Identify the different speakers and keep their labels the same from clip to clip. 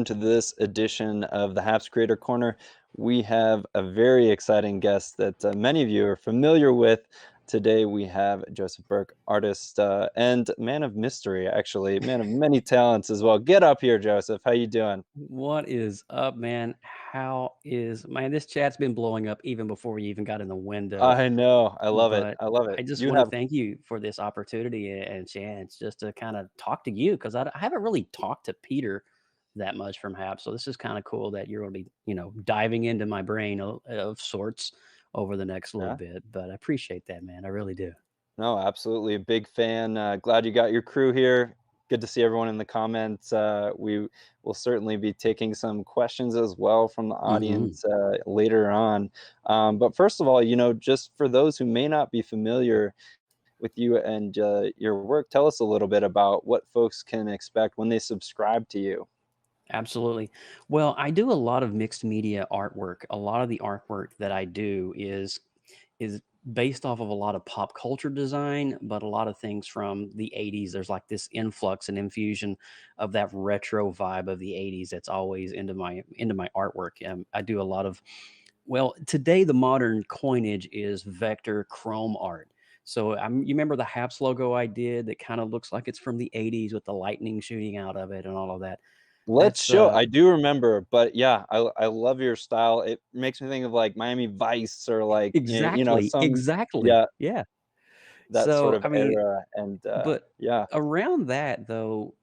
Speaker 1: to this edition of the Haps Creator Corner. We have a very exciting guest that many of you are familiar with. Today we have Joseph Burke, artist and man of mystery, actually, man of many talents as well. Get up here, Joseph. How you doing?
Speaker 2: What is up, man? Man, this chat's been blowing up even before we even got in the window.
Speaker 1: I know. I love it.
Speaker 2: But
Speaker 1: I love it.
Speaker 2: I just
Speaker 1: You
Speaker 2: want to
Speaker 1: have,
Speaker 2: thank you for this opportunity and chance just to kind of talk to you because I haven't really talked to Peter that much from Hap. So this is kind of cool that you're going to be, diving into my brain of sorts over the next little
Speaker 1: yeah.
Speaker 2: bit. But I appreciate that, man. I really do.
Speaker 1: No, absolutely. A big fan. Glad you got your crew here. Good to see everyone in the comments. We will certainly be taking some questions as well from the
Speaker 2: Hmm.
Speaker 1: audience later on. But first of all, just for those who may not be familiar with you and your work, tell us a little bit about what folks can expect when they subscribe to you.
Speaker 2: Absolutely. Well, I do a lot of mixed media artwork. A lot of the artwork that I do is based off of a lot of pop culture design, but a lot of things from the 80s. There's like this influx and infusion of that retro vibe of the 80s that's always into my artwork. I do a lot of today the modern coinage is vector chrome art. So you remember the Haps logo I did that kind of looks like it's from the 80s with the lightning shooting out of it and all of that.
Speaker 1: Let's
Speaker 2: That's
Speaker 1: show. I do remember, but yeah, I love your style. It makes me think of like Miami Vice or like
Speaker 2: exactly,
Speaker 1: some,
Speaker 2: exactly.
Speaker 1: yeah,
Speaker 2: Yeah.
Speaker 1: that sort
Speaker 2: So,
Speaker 1: of
Speaker 2: I mean,
Speaker 1: era. And
Speaker 2: but
Speaker 1: yeah,
Speaker 2: around that though,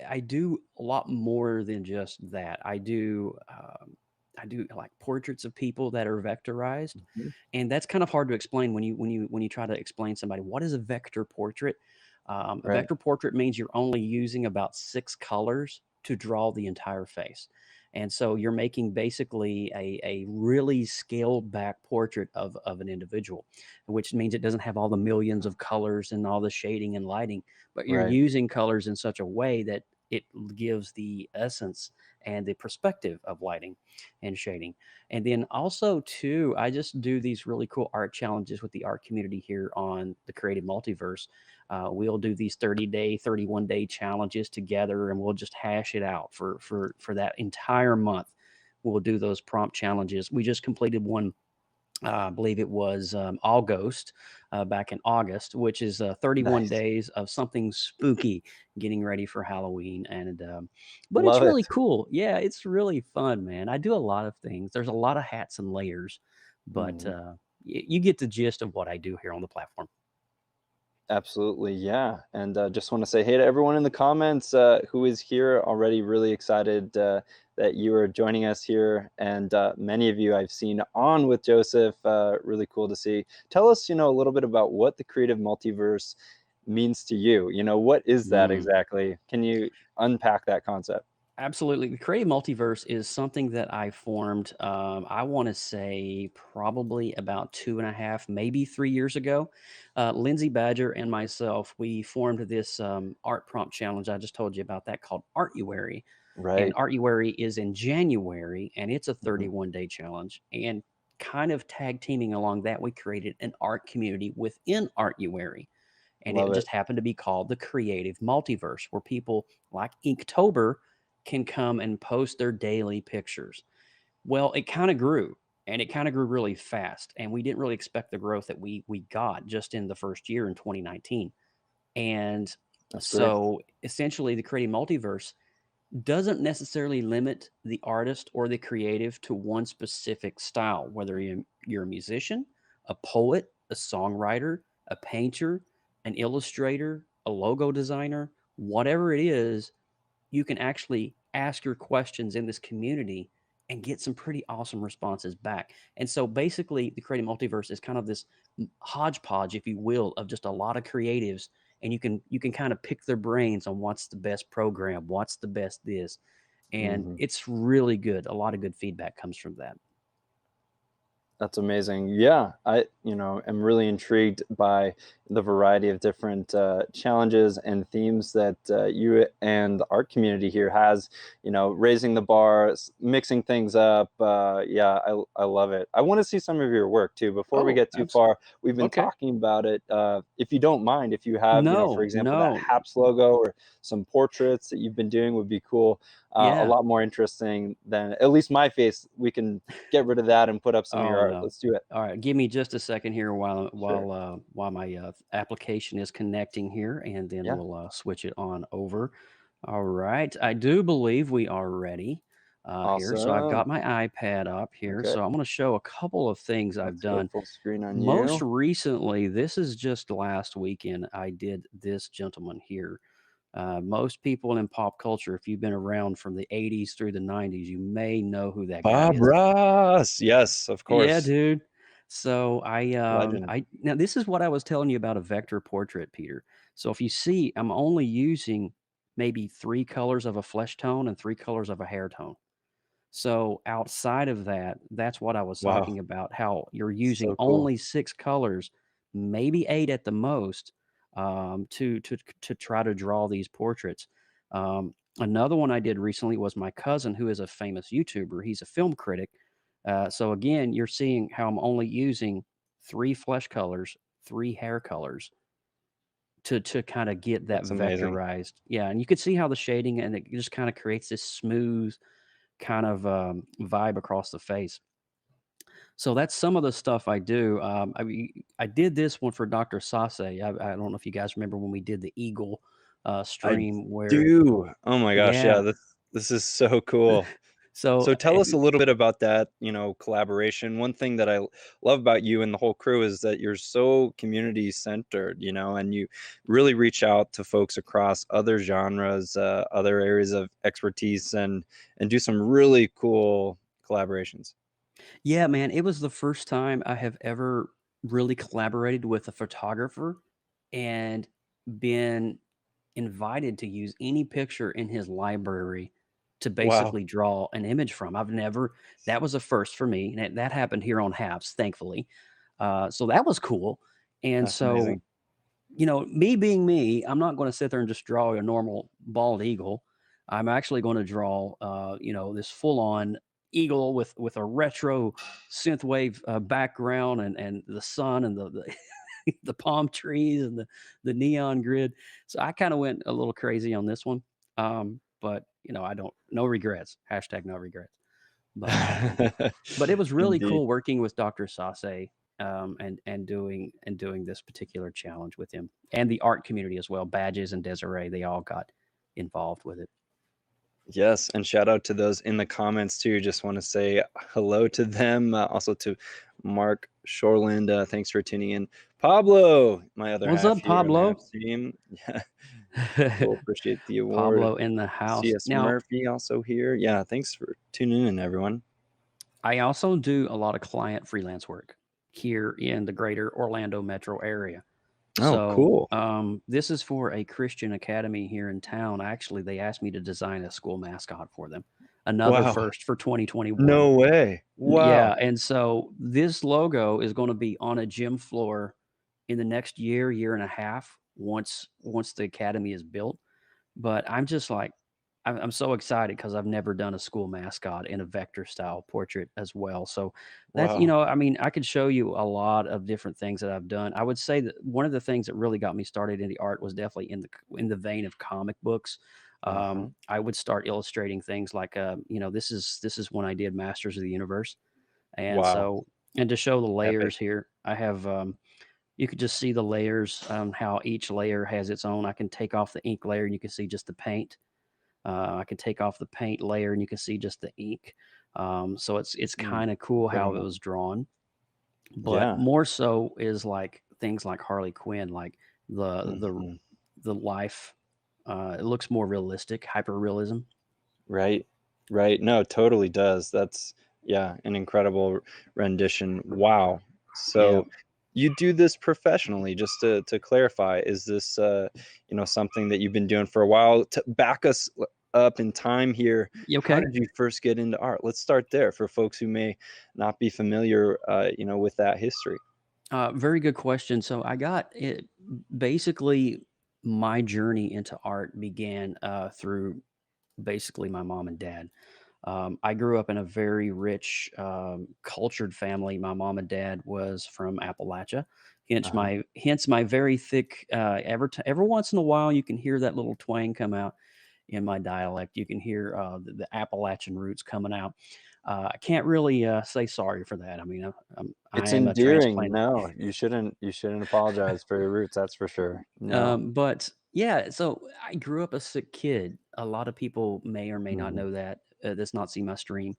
Speaker 2: I do a lot more than just that. I do like portraits of people that are vectorized,
Speaker 1: mhm,
Speaker 2: and that's kind of hard to explain when you try to explain somebody what is a vector portrait. A
Speaker 1: right,
Speaker 2: vector portrait means you're only using about 6 colors to draw the entire face. And so you're making basically a really scaled back portrait of an individual, which means it doesn't have all the millions of colors and all the shading and lighting, but you're
Speaker 1: right.
Speaker 2: using colors in such a way that it gives the essence and the perspective of lighting and shading. And then also too, I just do these really cool art challenges with the art community here on the Creative Multiverse. We'll do these 30-day, 31-day challenges together, and we'll just hash it out for that entire month. We'll do those prompt challenges. We just completed one, I believe it was August, back in August, which is 31
Speaker 1: Nice.
Speaker 2: days of something spooky getting ready for Halloween. And but it's
Speaker 1: Love it.
Speaker 2: really cool. Yeah, it's really fun, man. I do a lot of things. There's a lot of hats and layers, but
Speaker 1: Mhm.
Speaker 2: you get the gist of what I do here on the platform.
Speaker 1: Absolutely, yeah. And just want to say hey to everyone in the comments who is here already. Really excited that you are joining us here, and many of you I've seen on with Joseph. Really cool to see. Tell us, a little bit about what the creative multiverse means to you. What is that
Speaker 2: Mm.
Speaker 1: exactly? Can you unpack that concept?
Speaker 2: Absolutely. The creative multiverse is something that I formed, I want to say probably about 2.5, maybe 3 years ago. Lindsay Badger and myself, we formed this art prompt challenge. I just told you about that called Artuary. And
Speaker 1: Right.
Speaker 2: Artuary is in January and it's a
Speaker 1: Mhm.
Speaker 2: 31-day challenge. And kind of tag teaming along that, we created an art community within Artuary. And it
Speaker 1: Love it.
Speaker 2: just happened to be called the Creative Multiverse, where people like Inktober can come and post their daily pictures. Well, it kind of grew and it kind of grew really fast. And we didn't really expect the growth that we got just in the first year in 2019. And
Speaker 1: That's great.
Speaker 2: so essentially the creative multiverse doesn't necessarily limit the artist or the creative to one specific style, whether you're a musician, a poet, a songwriter, a painter, an illustrator, a logo designer, whatever it is, you can actually ask your questions in this community and get some pretty awesome responses back. And so basically, the creative multiverse is kind of this hodgepodge, if you will, of just a lot of creatives, and you can kind of pick their brains on what's the best program, what's the best this, and
Speaker 1: Mhm.
Speaker 2: it's really good. A lot of good feedback comes from that.
Speaker 1: That's amazing. Yeah, I, am really intrigued by the variety of different challenges and themes that you and the art community here has. Raising the bar, mixing things up. Yeah, I love it. I want to see some of your work too. Before we
Speaker 2: Oh,
Speaker 1: get too far, we've been
Speaker 2: okay.
Speaker 1: talking about it. If you don't mind, if you have, for
Speaker 2: No,
Speaker 1: example, that
Speaker 2: no.
Speaker 1: HAPS logo or some portraits that you've been doing would be cool. A
Speaker 2: Yeah.
Speaker 1: lot more interesting than at least my face. We can get rid of that and put up some of your
Speaker 2: Oh,
Speaker 1: art.
Speaker 2: no.
Speaker 1: Let's do it.
Speaker 2: All right, give me just a second here
Speaker 1: Sure.
Speaker 2: while my, application is connecting here, and then
Speaker 1: Yeah.
Speaker 2: we'll, switch it on over. Alright, I do believe we are ready, here, so I've
Speaker 1: Awesome.
Speaker 2: got my iPad up here,
Speaker 1: Okay.
Speaker 2: so I'm gonna show a couple of things I've
Speaker 1: Let's go
Speaker 2: done.
Speaker 1: full screen on
Speaker 2: Most
Speaker 1: you.
Speaker 2: recently, this is just last weekend, I did this gentleman here. Most people in pop culture, if you've been around from the '80s through the '90s, you may know who that guy
Speaker 1: Bob
Speaker 2: is.
Speaker 1: Ross. Yes, of
Speaker 2: Yeah,
Speaker 1: course.
Speaker 2: dude. So
Speaker 1: Legend.
Speaker 2: I now this is what I was telling you about a vector portrait, Peter. So if you see, I'm only using maybe 3 colors of a flesh tone and 3 colors of a hair tone. So outside of that, that's what I was
Speaker 1: Wow.
Speaker 2: talking about, how you're using
Speaker 1: So cool.
Speaker 2: only 6 colors, maybe 8 at the most, to try to draw these portraits. Another one I did recently was my cousin, who is a famous YouTuber. He's a film critic. So again, you're seeing how I'm only using 3 flesh colors, 3 hair colors to kinda get that
Speaker 1: That's amazing.
Speaker 2: vectorized. Yeah, and you could see how the shading and it just kinda creates this smooth kind of, vibe across the face. So that's some of the stuff I do. I did this one for Dr. Sase. I don't know if you guys remember when we did the eagle,
Speaker 1: I
Speaker 2: stream where
Speaker 1: do. Oh my gosh, yeah,
Speaker 2: yeah.
Speaker 1: this is so cool.
Speaker 2: So,
Speaker 1: So tell us a little bit about that, collaboration. One thing that love about you and the whole crew is that you're so community centered, and you really reach out to folks across other genres, other areas of expertise, and do some really cool collaborations.
Speaker 2: yeah, man, it was the first time I have ever really collaborated with a photographer and been invited to use any picture in his library to
Speaker 1: Wow,
Speaker 2: basically draw an image from. I've never that was a first for me, and that happened here on Haps, thankfully. So that was cool. And
Speaker 1: that's
Speaker 2: so,
Speaker 1: amazing.
Speaker 2: me being me, I'm not going to sit there and just draw a normal bald eagle. I'm actually going to draw, this full on eagle with a retro synthwave background and the sun and the the palm trees and the neon grid. So I kind of went a little crazy on this one. But I don't no regrets. Hashtag no regrets. But it was really
Speaker 1: Indeed.
Speaker 2: cool working with Dr. Sase, and doing this particular challenge with him, and the art community as well. Badges and Desiree, they all got involved with it.
Speaker 1: Yes, and shout out to those in the comments too. Just want to say hello to them. Also to Mark Shoreland. Thanks for tuning in. Pablo, my other
Speaker 2: What's
Speaker 1: half
Speaker 2: up,
Speaker 1: here on the half
Speaker 2: Pablo?
Speaker 1: stream. Yeah, cool. Appreciate the award.
Speaker 2: Pablo in the house.
Speaker 1: CS
Speaker 2: Now,
Speaker 1: Murphy also here. Yeah, thanks for tuning in, everyone.
Speaker 2: I also do a lot of client freelance work here in the greater Orlando metro area.
Speaker 1: Oh,
Speaker 2: So,
Speaker 1: cool.
Speaker 2: this is for a Christian academy here in town. Actually, they asked me to design a school mascot for them. Another
Speaker 1: Wow.
Speaker 2: first for 2021.
Speaker 1: No way.
Speaker 2: Yeah,
Speaker 1: Wow.
Speaker 2: and so this logo is gonna be on a gym floor in the next year, year and a half once the academy is built. But I'm just like, I'm so excited because 'cause I've never done a school mascot in a vector style portrait as well. So that's
Speaker 1: Wow.
Speaker 2: I mean, I could show you a lot of different things that I've done. I would say that one of the things that really got me started in the art was definitely in the vein of comic books.
Speaker 1: Uh-huh.
Speaker 2: I would start illustrating things like, this is when I did Masters of the Universe. And
Speaker 1: Wow.
Speaker 2: so and to show the
Speaker 1: Epic.
Speaker 2: layers here, I have, you could just see the layers, how each layer has its own. I can take off the ink layer and you can see just the paint. I can take off the paint layer and you can see just the ink. So it's
Speaker 1: Mm,
Speaker 2: kind of cool how it
Speaker 1: incredible.
Speaker 2: was drawn, but
Speaker 1: Yeah.
Speaker 2: more so is like things like Harley Quinn, like the the
Speaker 1: Mhm.
Speaker 2: the life. It looks more realistic, hyper realism.
Speaker 1: Right. Right. No, it totally does. That's yeah, an incredible rendition. Wow.
Speaker 2: Yeah.
Speaker 1: So you do this professionally, just to clarify, is this something that you've been doing for a while? To back us up in time here,
Speaker 2: You
Speaker 1: how
Speaker 2: okay?
Speaker 1: did you first get into art? Let's start there for folks who may not be familiar, with that history.
Speaker 2: Very good question. So I got it. Basically, my journey into art began through basically my mom and dad. I grew up in a very rich, cultured family. My mom and dad was from Appalachia,
Speaker 1: Uh-huh.
Speaker 2: hence my very thick. Every once in a while, you can hear that little twang come out in my dialect. You can hear the Appalachian roots coming out. I can't really say sorry for that. I mean, I
Speaker 1: It's
Speaker 2: am a
Speaker 1: endearing.
Speaker 2: transplant.
Speaker 1: No, you shouldn't apologize for your roots, that's for sure. No.
Speaker 2: But yeah, so I grew up a sick kid. A lot of people may or may not
Speaker 1: Mhm.
Speaker 2: know that. That's not see my stream.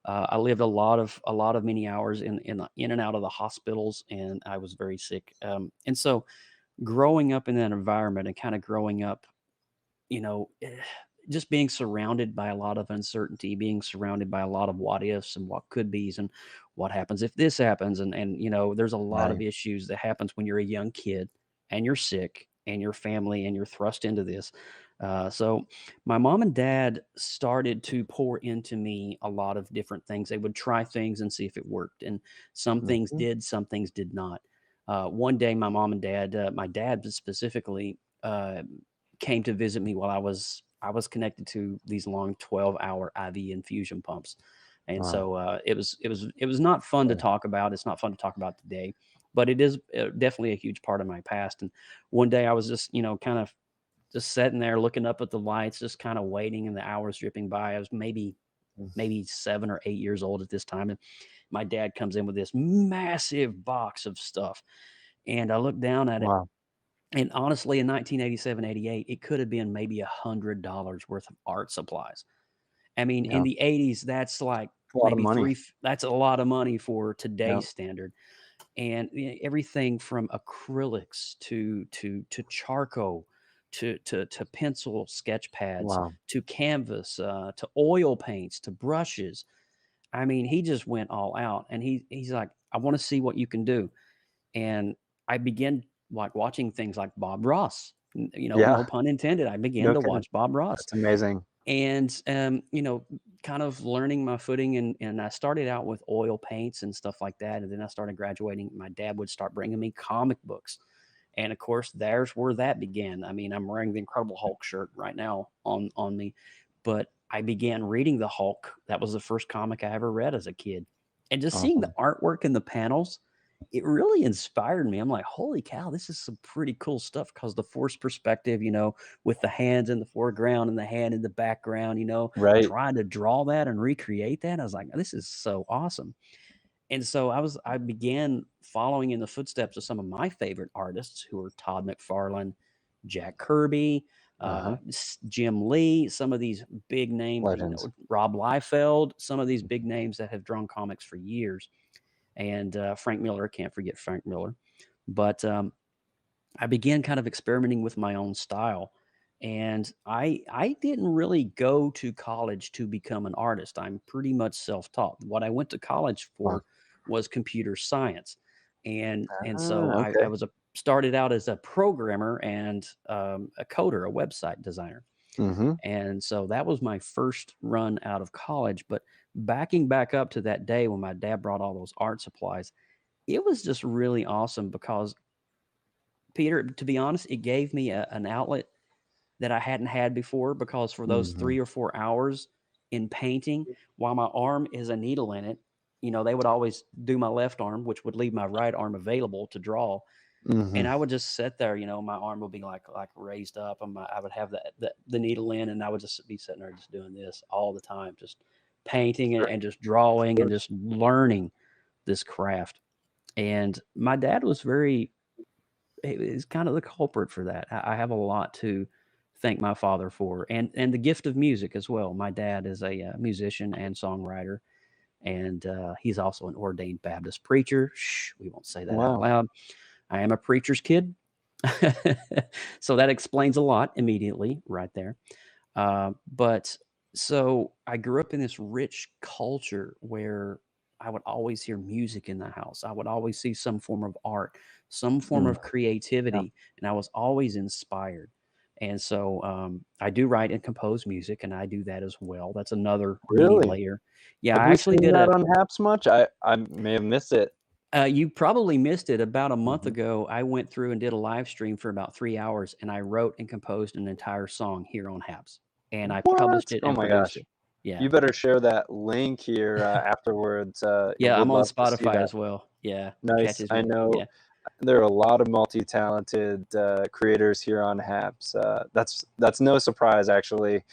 Speaker 2: I lived a lot of many hours in and out of the hospitals, and I was very sick. And so growing up in that environment and kind of growing up, you know, just being surrounded by a lot of uncertainty, being surrounded by a lot of what ifs and what could be's and what happens if this happens. And there's a lot of
Speaker 1: Right.
Speaker 2: issues that happens when you're a young kid and you're sick and your family and you're thrust into this. So my mom and dad started to pour into me a lot of different things. They would try things and see if it worked. And some things
Speaker 1: Mhm.
Speaker 2: did, some things did not. One day, my mom and dad, my dad specifically, came to visit me while I was connected to these long 12-hour IV infusion pumps. And
Speaker 1: Wow.
Speaker 2: so it was not fun to
Speaker 1: Okay.
Speaker 2: talk about. It's not fun to talk about today, but it is definitely a huge part of my past. And one day I was just, kind of just sitting there looking up at the lights, just kind of waiting, and the hours dripping by. I was
Speaker 1: Mm.
Speaker 2: maybe 7 or 8 years old at this time, and my dad comes in with this massive box of stuff, and I look down at it,
Speaker 1: Wow.
Speaker 2: and honestly, in 1987, 88, it could have been maybe $100 worth of art supplies. I mean, in
Speaker 1: Yeah.
Speaker 2: the 80s, that's like
Speaker 1: A lot of
Speaker 2: maybe
Speaker 1: money.
Speaker 2: that's a lot of money for
Speaker 1: Yeah.
Speaker 2: today's standard. And everything from acrylics to charcoal to pencil sketch pads
Speaker 1: Wow.
Speaker 2: to canvas to oil paints to brushes. I mean, he just went all out, and he's like, "I want to see what you can do." And I began, like, watching things like Bob Ross,
Speaker 1: Yeah.
Speaker 2: no pun intended. I began
Speaker 1: No
Speaker 2: to
Speaker 1: kidding.
Speaker 2: watch Bob Ross
Speaker 1: That's amazing.
Speaker 2: and, kind of learning my footing, and I started out with oil paints and stuff like that, and then I started graduating. My dad would start bringing me comic books, and, of course, there's where that began. I mean, I'm wearing the Incredible Hulk shirt right now on me, but I began reading the Hulk. That was the first comic I ever read as a kid, and just seeing the
Speaker 1: Awesome.
Speaker 2: artwork in the panels, it really inspired me. I'm like, "Holy cow, this is some pretty cool stuff." Because the forced perspective, with the hands in the foreground and the hand in the background,
Speaker 1: Right.
Speaker 2: trying to draw that and recreate that, I was like, "This is so awesome." And so I began following in the footsteps of some of my favorite artists who are Todd McFarlane, Jack Kirby,
Speaker 1: Uh-huh.
Speaker 2: Jim Lee, some of these big names,
Speaker 1: Legends.
Speaker 2: Rob Liefeld, some of these big names that have drawn comics for years. And Frank Miller, can't forget Frank Miller. But I began kind of experimenting with my own style. And I didn't really go to college to become an artist. I'm pretty much self-taught. What I went to college
Speaker 1: Wow.
Speaker 2: for was computer science. And so I
Speaker 1: Okay.
Speaker 2: was started out as a programmer and a coder, a website designer.
Speaker 1: Mhm.
Speaker 2: And so that was my first run out of college. But backing back up to that day when my dad brought all those art supplies, it was just really awesome because, Peter, to be honest, it gave me an outlet that I hadn't had before, because for those
Speaker 1: Mhm.
Speaker 2: 3 or 4 hours in painting, while my arm is a needle in it, they would always do my left arm, which would leave my right arm available to draw, and
Speaker 1: Mhm.
Speaker 2: I would just sit there, my arm would be like raised up, and I would have the needle in, and I would just be sitting there just doing this all the time, just painting
Speaker 1: Sure.
Speaker 2: and just drawing
Speaker 1: Sure.
Speaker 2: and just learning this craft. And my dad was very is kind of the culprit for that. I have a lot to thank my father for, and the gift of music as well. My dad is a musician and songwriter, and he's also an ordained Baptist preacher. Shh, we won't say that out
Speaker 1: Wow.
Speaker 2: loud. I am a preacher's kid. So that explains a lot immediately right there. But so I grew up in this rich culture where I would always hear music in the house. I would always see some form of art, some form
Speaker 1: Mm.
Speaker 2: of
Speaker 1: Yeah.
Speaker 2: creativity, and I was always inspired. And so I do write and compose music, and I do that as well. That's another mini
Speaker 1: Really?
Speaker 2: layer. Yeah,
Speaker 1: Have
Speaker 2: I
Speaker 1: we
Speaker 2: actually
Speaker 1: seen
Speaker 2: did
Speaker 1: that
Speaker 2: a.
Speaker 1: on Haps much? I may have missed it.
Speaker 2: You probably missed it. About a month
Speaker 1: Mhm.
Speaker 2: ago, I went through and did a live stream for about 3 hours, and I wrote and composed an entire song here on Haps, and I published
Speaker 1: What?
Speaker 2: it
Speaker 1: Oh
Speaker 2: and
Speaker 1: my
Speaker 2: produced
Speaker 1: gosh.
Speaker 2: it. Yeah,
Speaker 1: You better share that link here, afterwards,
Speaker 2: yeah,
Speaker 1: would
Speaker 2: I'm on
Speaker 1: love to see
Speaker 2: Spotify
Speaker 1: that.
Speaker 2: as well. Yeah,
Speaker 1: Nice.
Speaker 2: catches
Speaker 1: I
Speaker 2: me.
Speaker 1: know
Speaker 2: Yeah,
Speaker 1: there are a lot of multi-talented, creators here on Haps. That's no surprise actually,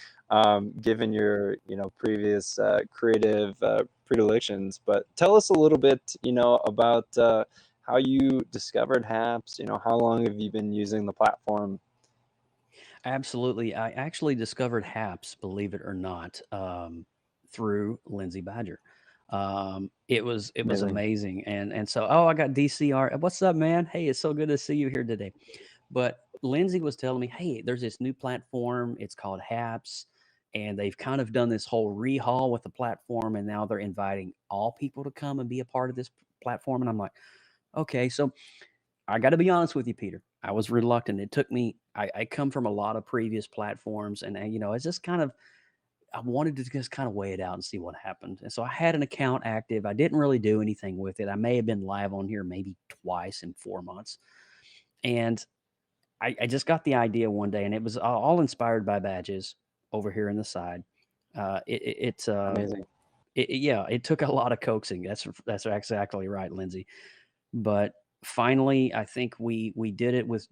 Speaker 1: given your, previous, creative, predilections. But tell us a little bit, about, how you discovered Haps. How long have you been using the platform?
Speaker 2: absolutely. I actually discovered Haps, believe it or not, through Lindsay Badger. It was
Speaker 1: Amazing.
Speaker 2: amazing, and so I got DCR. What's up, man? Hey, it's so good to see you here today. But Lindsay was telling me, hey, there's this new platform. It's called Haps. And they've kind of done this whole rehaul with the platform. And now they're inviting all people to come and be a part of this platform. And I'm like, okay. So I got to be honest with you, Peter. I was reluctant. It took me, I come from a lot of previous platforms. And it's just kind of, I wanted to just kind of weigh it out and see what happened. And so I had an account active. I didn't really do anything with it. I may have been live on here maybe twice in 4 months. And I just got the idea one day, and it was all inspired by badges over here in the side.
Speaker 1: Amazing.
Speaker 2: Yeah, it took a lot of coaxing. That's exactly right, Lindsay. But finally, I think we did it with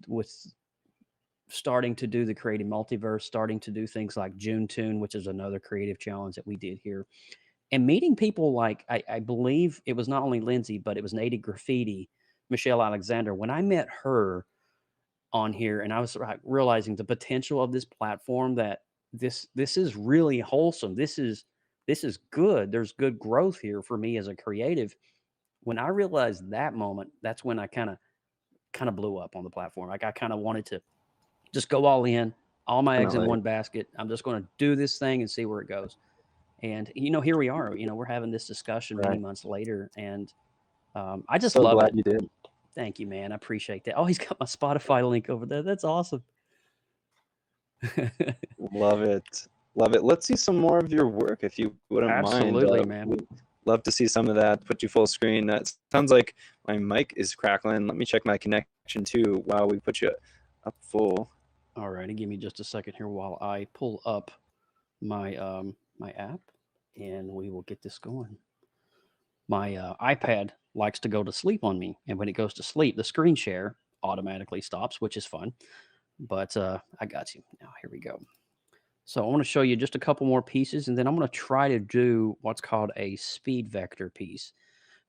Speaker 2: starting to do the creative multiverse, starting to do things like June Tune, which is another creative challenge that we did here, and meeting people like I believe it was not only Lindsay, but it was Native Graffiti, Michelle Alexander. When I met her on here, and I was like realizing the potential of this platform, that this is really wholesome. This is good. There's good growth here for me as a creative. When I realized that moment, that's when I kind of blew up on the platform. Like I kind of wanted to just go all in, all my eggs in
Speaker 1: Definitely.
Speaker 2: one basket. I'm just going to do this thing and see where it goes. And here we are. We're having this discussion many
Speaker 1: Right.
Speaker 2: months later, and I just
Speaker 1: So
Speaker 2: love
Speaker 1: glad
Speaker 2: it.
Speaker 1: you did.
Speaker 2: Thank you, man. I appreciate that. Oh, he's got my Spotify link over there. That's awesome.
Speaker 1: Love it. Love it. Let's see some more of your work if you wouldn't mind.
Speaker 2: Absolutely, man.
Speaker 1: We'd love to see some of that. Put you full screen. That sounds like my mic is crackling. Let me check my connection too while we put you up full.
Speaker 2: All righty, give me just a second here while I pull up my app, and we will get this going. My iPad likes to go to sleep on me, and when it goes to sleep, the screen share automatically stops, which is fun. But I got you. Now here we go. So I want to show you just a couple more pieces, and then I'm going to try to do what's called a speed vector piece.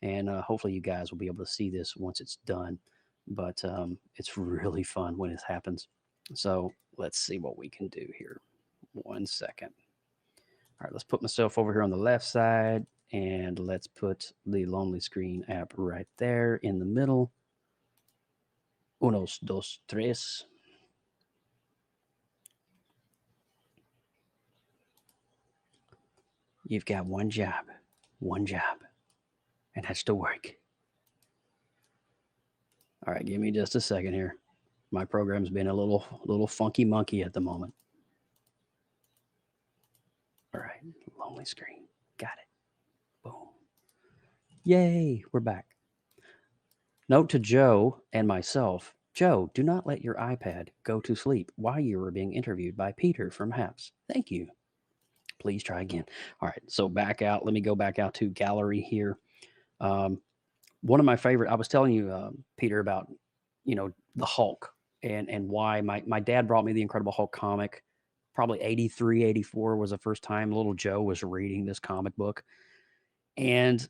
Speaker 2: And hopefully you guys will be able to see this once it's done. But it's really fun when it happens. So let's see what we can do here. 1 second. All right, let's put myself over here on the left side, and let's put the Lonely Screen app right there in the middle. Unos, dos, tres. You've got one job, and that's to work. All right, give me just a second here. My program's been a little funky monkey at the moment. All right, Lonely Screen. Got it. Boom. Yay, we're back. Note to Joe and myself. Joe, do not let your iPad go to sleep while you are being interviewed by Peter from Haps. Thank you. Please try again. All right, so back out. Let me go back out to gallery here. Um, One of my favorite. I was telling you, Peter, about the Hulk, and why my dad brought me the Incredible Hulk comic. Probably 83, 84 was the first time little Joe was reading this comic book. And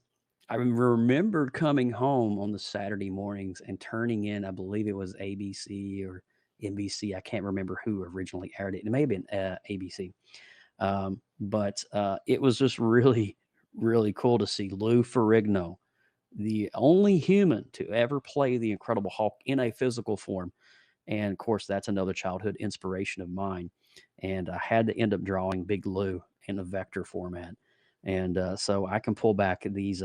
Speaker 2: I remember coming home on the Saturday mornings and turning in, I believe it was ABC or NBC. I can't remember who originally aired it. It may have been ABC. But it was just really, really cool to see Lou Ferrigno, the only human to ever play the Incredible Hulk in a physical form. And of course, that's another childhood inspiration of mine. And I had to end up drawing Big Lou in a vector format. And so I can pull back these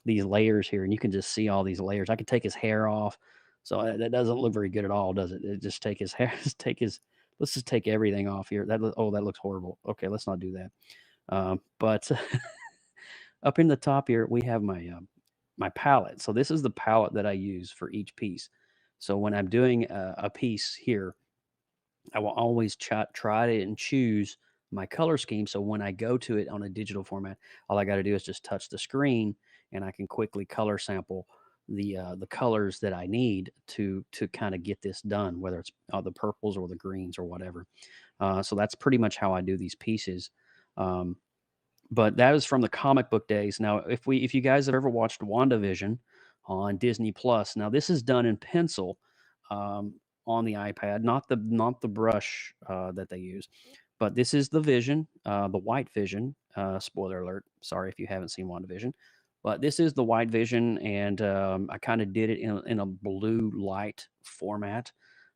Speaker 2: layers here, and you can just see all these layers. I can take his hair off. So that doesn't look very good at all, does it? It just take his hair, just take his let's just take everything off here. Oh, that looks horrible. Okay, let's not do that. But up in the top here, we have my palette. So this is the palette that I use for each piece. So when I'm doing a piece here, I will always try to and choose my color scheme. So when I go to it on a digital format, all I got to do is just touch the screen, and I can quickly color sample the colors that I need to kind of get this done, whether it's the purples or the greens or whatever. So that's pretty much how I do these pieces. Um, but that is from the comic book days. Now, if you guys have ever watched WandaVision on Disney Plus, now this is done in pencil on the iPad, not the brush that they use, but this is the Vision, the white Vision. Spoiler alert! Sorry if you haven't seen WandaVision, but this is the white Vision, and I kind of did it in a blue light format.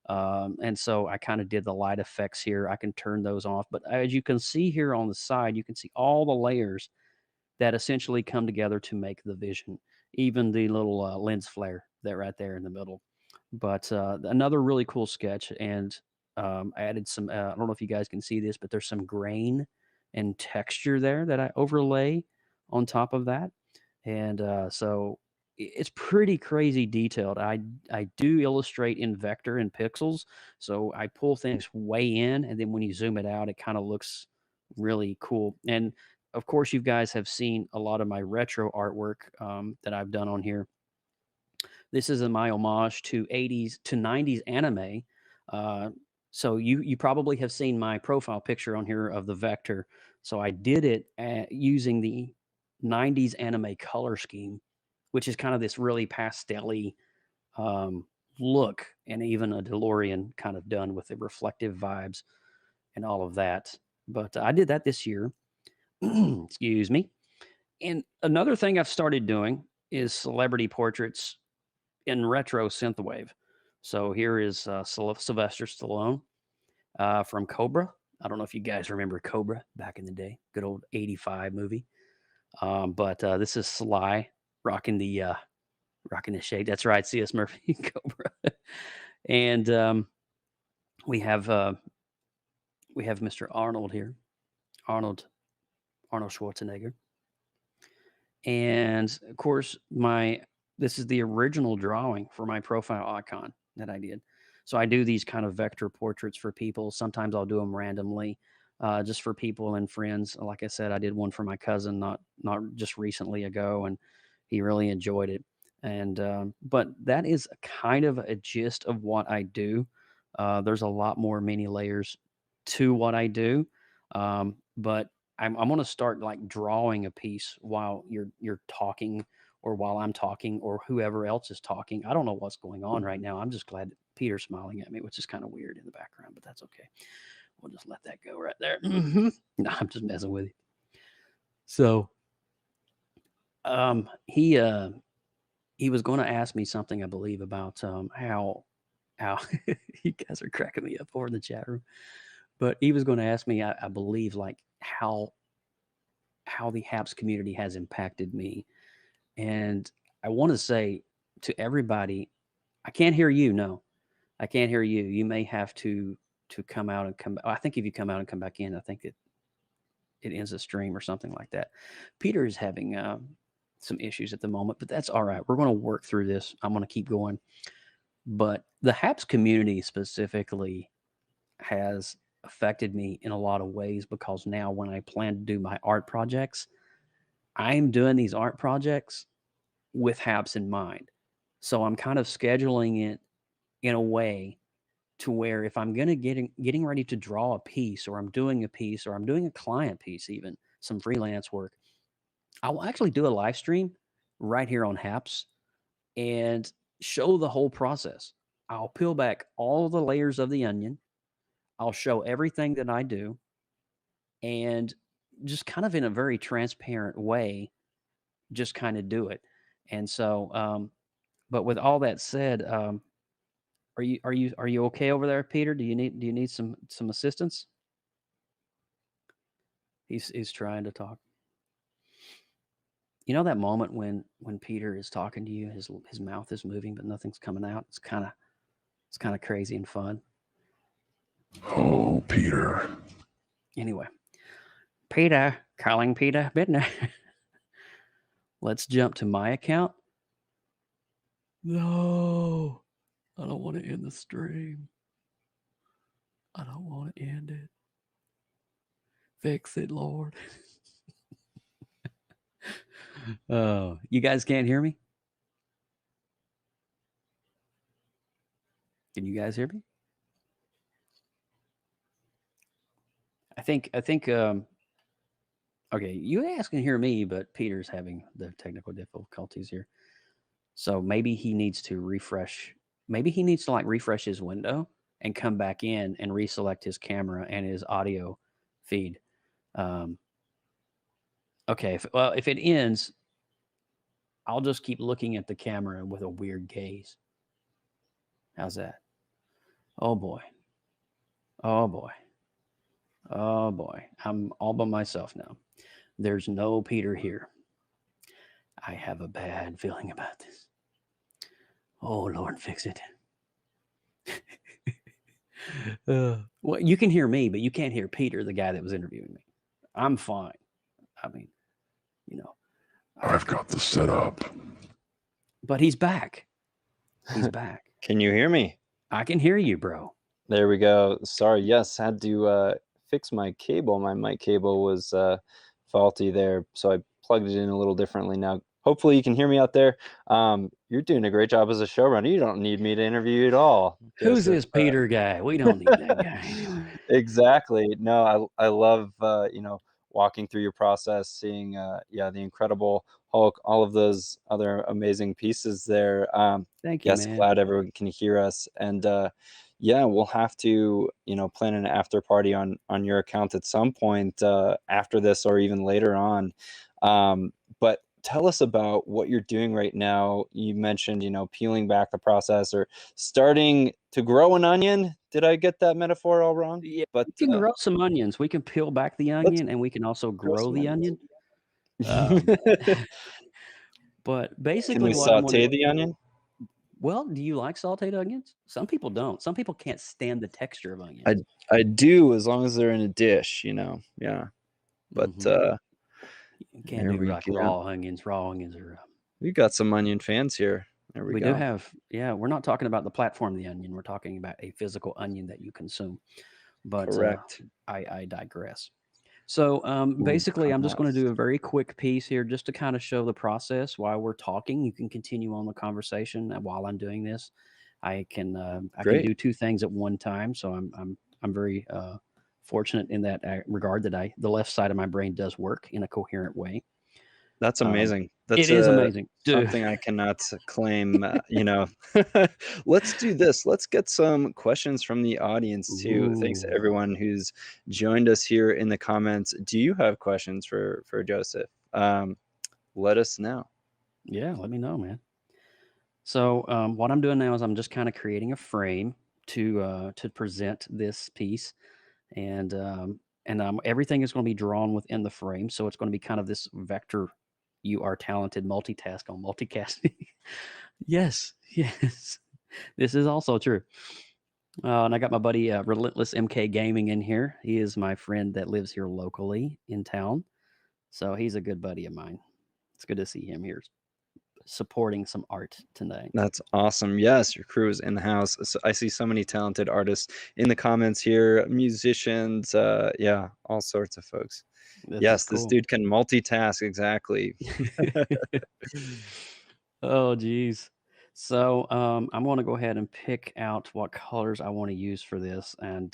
Speaker 2: And so I kind of did the light effects here. I can turn those off. But as you can see here on the side, you can see all the layers that essentially come together to make the vision, even the little lens flare that right there in the middle. But another really cool sketch, and I added some. I don't know if you guys can see this, but there's some grain and texture there that I overlay on top of that, and so it's pretty crazy detailed. I do illustrate in vector and pixels, so I pull things way in, and then when you zoom it out, it kind of looks really cool. And of course, you guys have seen a lot of my retro artwork that I've done on here. This is my homage to 80s to 90s anime. Uh, so you probably have seen my profile picture on here of the vector. So I did it using the 90s anime color scheme, which is kind of this really pastel-y look, and even a DeLorean kind of done with the reflective vibes and all of that. But I did that this year. Excuse me. And another thing I've started doing is celebrity portraits in retro synthwave. So here is Sylvester Stallone from Cobra. I don't know if you guys remember Cobra back in the day, good old '85 movie. But this is Sly rocking the shade. That's right, C.S. Murphy Cobra, and we have uh, we have Mr. Arnold here, Arnold Arnold Schwarzenegger, and of course my this is the original drawing for my profile icon that I did. So I do these kind of vector portraits for people. Sometimes I'll do them randomly, just for people and friends. Like I said, I did one for my cousin not just recently ago, and he really enjoyed it. And but that is a kind of a gist of what I do. There's a lot more many layers to what I do, but I'm gonna start like drawing a piece while you're talking, or while I'm talking, or whoever else is talking. I don't know what's going on right now. I'm just glad that Peter's smiling at me, which is kind of weird in the background, but that's okay. We'll just let that go right there. No, I'm just messing with you. So um he uh he was going to ask me something, I believe, about how you guys are cracking me up over in the chat room. But he was going to ask me, I believe, like how the Haps community has impacted me. And I want to say to everybody, I can't hear you. No, I can't hear you. You may have to come out and come. I think if you come out and come back in, I think it ends the stream or something like that. Peter is having some issues at the moment, but that's all right. We're going to work through this. I'm going to keep going. But the Haps community specifically has affected me in a lot of ways, because now when I plan to do my art projects, I'm doing these art projects with Haps in mind. So I'm kind of scheduling it in a way to where if I'm gonna getting ready to draw a piece, or I'm doing a piece, or I'm doing a client piece, even some freelance work, I will actually do a live stream right here on Haps and show the whole process. I'll peel back all the layers of the onion. I'll show everything that I do, and just kind of in a very transparent way, just kind of do it. And so, but with all that said, are you okay over there, Peter? Do you need some assistance? He's trying to talk. You know that moment when Peter is talking to you, his mouth is moving, but nothing's coming out. It's kind of crazy and fun.
Speaker 3: Oh, Peter.
Speaker 2: Anyway, Peter, calling Peter Bittner. Let's jump to my account. No, I don't want to end the stream. I don't want to end it. Fix it, Lord. Oh, you guys can't hear me? Can you guys hear me? I think okay, you guys can hear me, but Peter's having the technical difficulties here. So maybe he needs to refresh. Maybe he needs to like refresh his window and come back in and reselect his camera and his audio feed. Okay, if it ends, I'll just keep looking at the camera with a weird gaze. How's that? Oh boy. Oh boy. Oh boy. I'm all by myself now. There's no Peter here. I have a bad feeling about this. Oh Lord, fix it. Well, you can hear me, but you can't hear Peter, the guy that was interviewing me. I'm fine. I mean, you know.
Speaker 3: I've got the setup.
Speaker 2: But he's back. He's back.
Speaker 1: Can you hear me?
Speaker 2: I can hear you, bro.
Speaker 1: There we go. Sorry, yes, had to fix my cable. My mic cable was faulty there, so I plugged it in a little differently now. Hopefully you can hear me out there. You're doing a great job as a showrunner. You don't need me to interview you at all,
Speaker 2: Who's
Speaker 1: Joseph.
Speaker 2: this Peter guy? We don't need that guy anyway.
Speaker 1: Exactly. No, I love walking through your process, seeing the Incredible Hulk, all of those other amazing pieces there.
Speaker 2: Thank you,
Speaker 1: Yes,
Speaker 2: man.
Speaker 1: glad everyone can hear us, and we'll have to plan an after party on your account at some point after this or even later on. But tell us about what you're doing right now. You mentioned peeling back the process or starting to grow an onion. Did I get that metaphor all wrong?
Speaker 2: Yeah,
Speaker 1: But
Speaker 2: we can grow some onions. We can peel back the
Speaker 1: let's
Speaker 2: onion, and we can also
Speaker 1: grow
Speaker 2: grow
Speaker 1: some
Speaker 2: the
Speaker 1: onions.
Speaker 2: onion. But
Speaker 1: Can
Speaker 2: basically,
Speaker 1: we
Speaker 2: what I'm
Speaker 1: saute
Speaker 2: wondering.
Speaker 1: the onion?
Speaker 2: Well, do you like sautéed onions? Some people don't. Some people can't stand the texture of onions.
Speaker 1: I do, as long as they're in a dish, yeah. But
Speaker 2: You can't
Speaker 1: there
Speaker 2: do
Speaker 1: we
Speaker 2: like
Speaker 1: go.
Speaker 2: raw onions. Raw onions are.
Speaker 1: We got some onion fans here. There we
Speaker 2: We
Speaker 1: go.
Speaker 2: do have. Yeah, we're not talking about the platform of the onion. We're talking about a physical onion that you consume. But
Speaker 1: Correct.
Speaker 2: I digress. So basically, I'm just going to do a very quick piece here just to kind of show the process while we're talking. You can continue on the conversation while I'm doing this. I can
Speaker 1: Great.
Speaker 2: do two things at one time. So I'm very fortunate in that regard that the left side of my brain does work in a coherent way.
Speaker 1: That's amazing. That's
Speaker 2: It is amazing.
Speaker 1: something I cannot claim. Let's do this. Let's get some questions from the audience too. Thanks to
Speaker 2: Ooh.
Speaker 1: everyone who's joined us here in the comments. Do you have questions for Joseph? Let us know.
Speaker 2: Yeah, let me know, man. So what I'm doing now is I'm just kind of creating a frame to present this piece, and everything is going to be drawn within the frame. So it's going to be kind of this vector. You are talented. Multitask on multicasting. Yes, yes. This is also true. And I got my buddy Relentless MK Gaming in here. He is my friend that lives here locally in town. So he's a good buddy of mine. It's good to see him here supporting some art tonight.
Speaker 1: That's awesome. Yes, your crew is in the house. So I see so many talented artists in the comments here, musicians, all sorts of folks. Yes, this
Speaker 2: Cool.
Speaker 1: dude can multitask, exactly.
Speaker 2: Oh, geez. So I'm going to go ahead and pick out what colors I want to use for this. And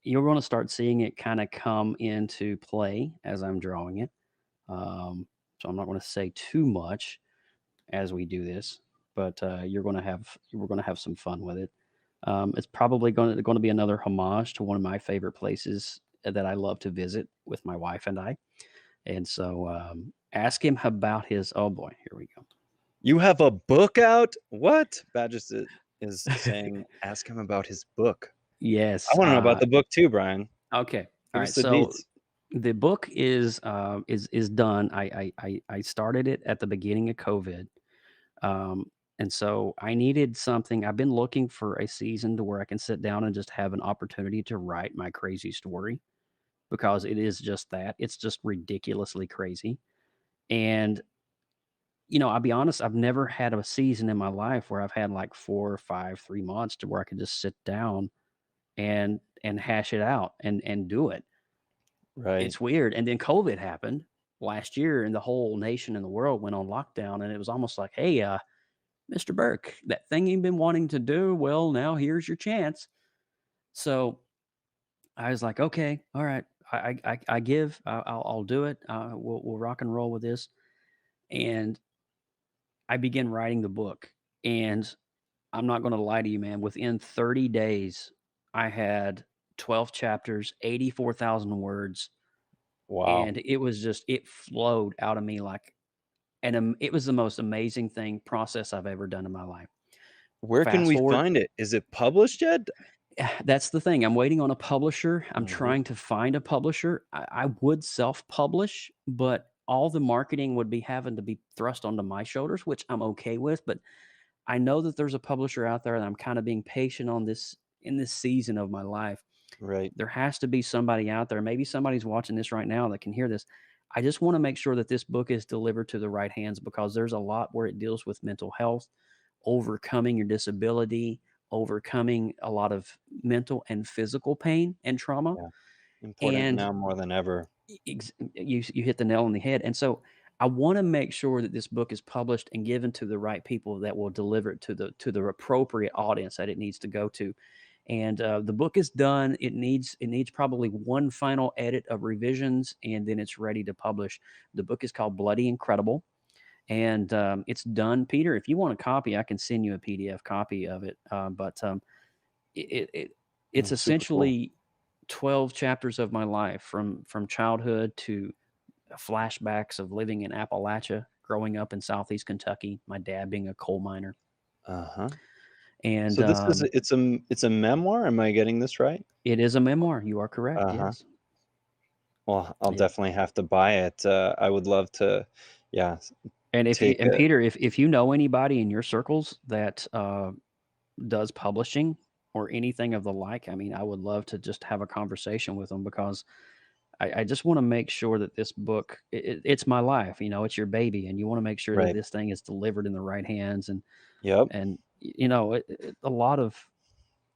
Speaker 2: you're going to start seeing it kind of come into play as I'm drawing it. So I'm not going to say too much as we do this, but we're going to have some fun with it. It's probably going to be another homage to one of my favorite places that I love to visit with my wife and I. And so ask him about his. Oh boy, here we go.
Speaker 1: You have a book out? What? Badges is saying, ask him about his book.
Speaker 2: Yes,
Speaker 1: I want to know about the book too, Brian.
Speaker 2: Okay, all right.
Speaker 1: Give us the
Speaker 2: So
Speaker 1: deets.
Speaker 2: the book is done. I started it at the beginning of COVID. And so I needed something. I've been looking for a season to where I can sit down and just have an opportunity to write my crazy story because it is just that. It's just ridiculously crazy. And, I'll be honest, I've never had a season in my life where I've had like 4 or 5, 3 months to where I could just sit down and hash it out and do it.
Speaker 1: Right.
Speaker 2: It's weird. And then COVID happened last year and the whole nation and the world went on lockdown. And it was almost like, hey, Mr. Burke, that thing you've been wanting to do, well, now here's your chance. So I was like, okay, all right, I give, I'll do it. We'll rock and roll with this. And I began writing the book. And I'm not going to lie to you, man. Within 30 days, I had 12 chapters, 84,000 words,
Speaker 1: Wow.
Speaker 2: and it was just it flowed out of me like, and it was the most amazing process I've ever done in my life.
Speaker 1: Where can
Speaker 2: Fast
Speaker 1: we
Speaker 2: forward.
Speaker 1: find it? Is it published yet?
Speaker 2: That's the thing. I'm waiting on a publisher. I'm
Speaker 1: Mhm.
Speaker 2: trying to find a publisher. I would self-publish, but all the marketing would be having to be thrust onto my shoulders, which I'm okay with. But I know that there's a publisher out there, and I'm kind of being patient on this in this season of my life.
Speaker 1: Right.
Speaker 2: There has to be somebody out there. Maybe somebody's watching this right now that can hear this. I just want to make sure that this book is delivered to the right hands because there's a lot where it deals with mental health, overcoming your disability, overcoming a lot of mental and physical pain and trauma.
Speaker 1: Yeah. Important
Speaker 2: And
Speaker 1: now more than ever.
Speaker 2: you hit the nail on the head. And so I want to make sure that this book is published and given to the right people that will deliver it to the appropriate audience that it needs to go to. And the book is done. It needs probably one final edit of revisions, and then it's ready to publish. The book is called Bloody Incredible, and it's done. Peter, if you want a copy, I can send you a PDF copy of it. But it, it it's
Speaker 1: Oh, super cool.
Speaker 2: essentially 12 chapters of my life from childhood to flashbacks of living in Appalachia, growing up in Southeast Kentucky, my dad being a coal miner,
Speaker 1: Uh-huh.
Speaker 2: and
Speaker 1: So it's a memoir, am I getting this right?
Speaker 2: it is a memoir. You are correct.
Speaker 1: Uh-huh.
Speaker 2: Yes.
Speaker 1: Well, I'll
Speaker 2: Yeah.
Speaker 1: definitely have to buy it. I would love to, yeah,
Speaker 2: And if you
Speaker 1: take
Speaker 2: and
Speaker 1: a
Speaker 2: Peter, if you know anybody in your circles that does publishing or anything of the like, I mean, I would love to just have a conversation with them because I just want to make sure that this book, it's my life, it's your baby, and you want to make sure that
Speaker 1: right.
Speaker 2: this thing is delivered in the right hands. And
Speaker 1: Yep.
Speaker 2: and a lot of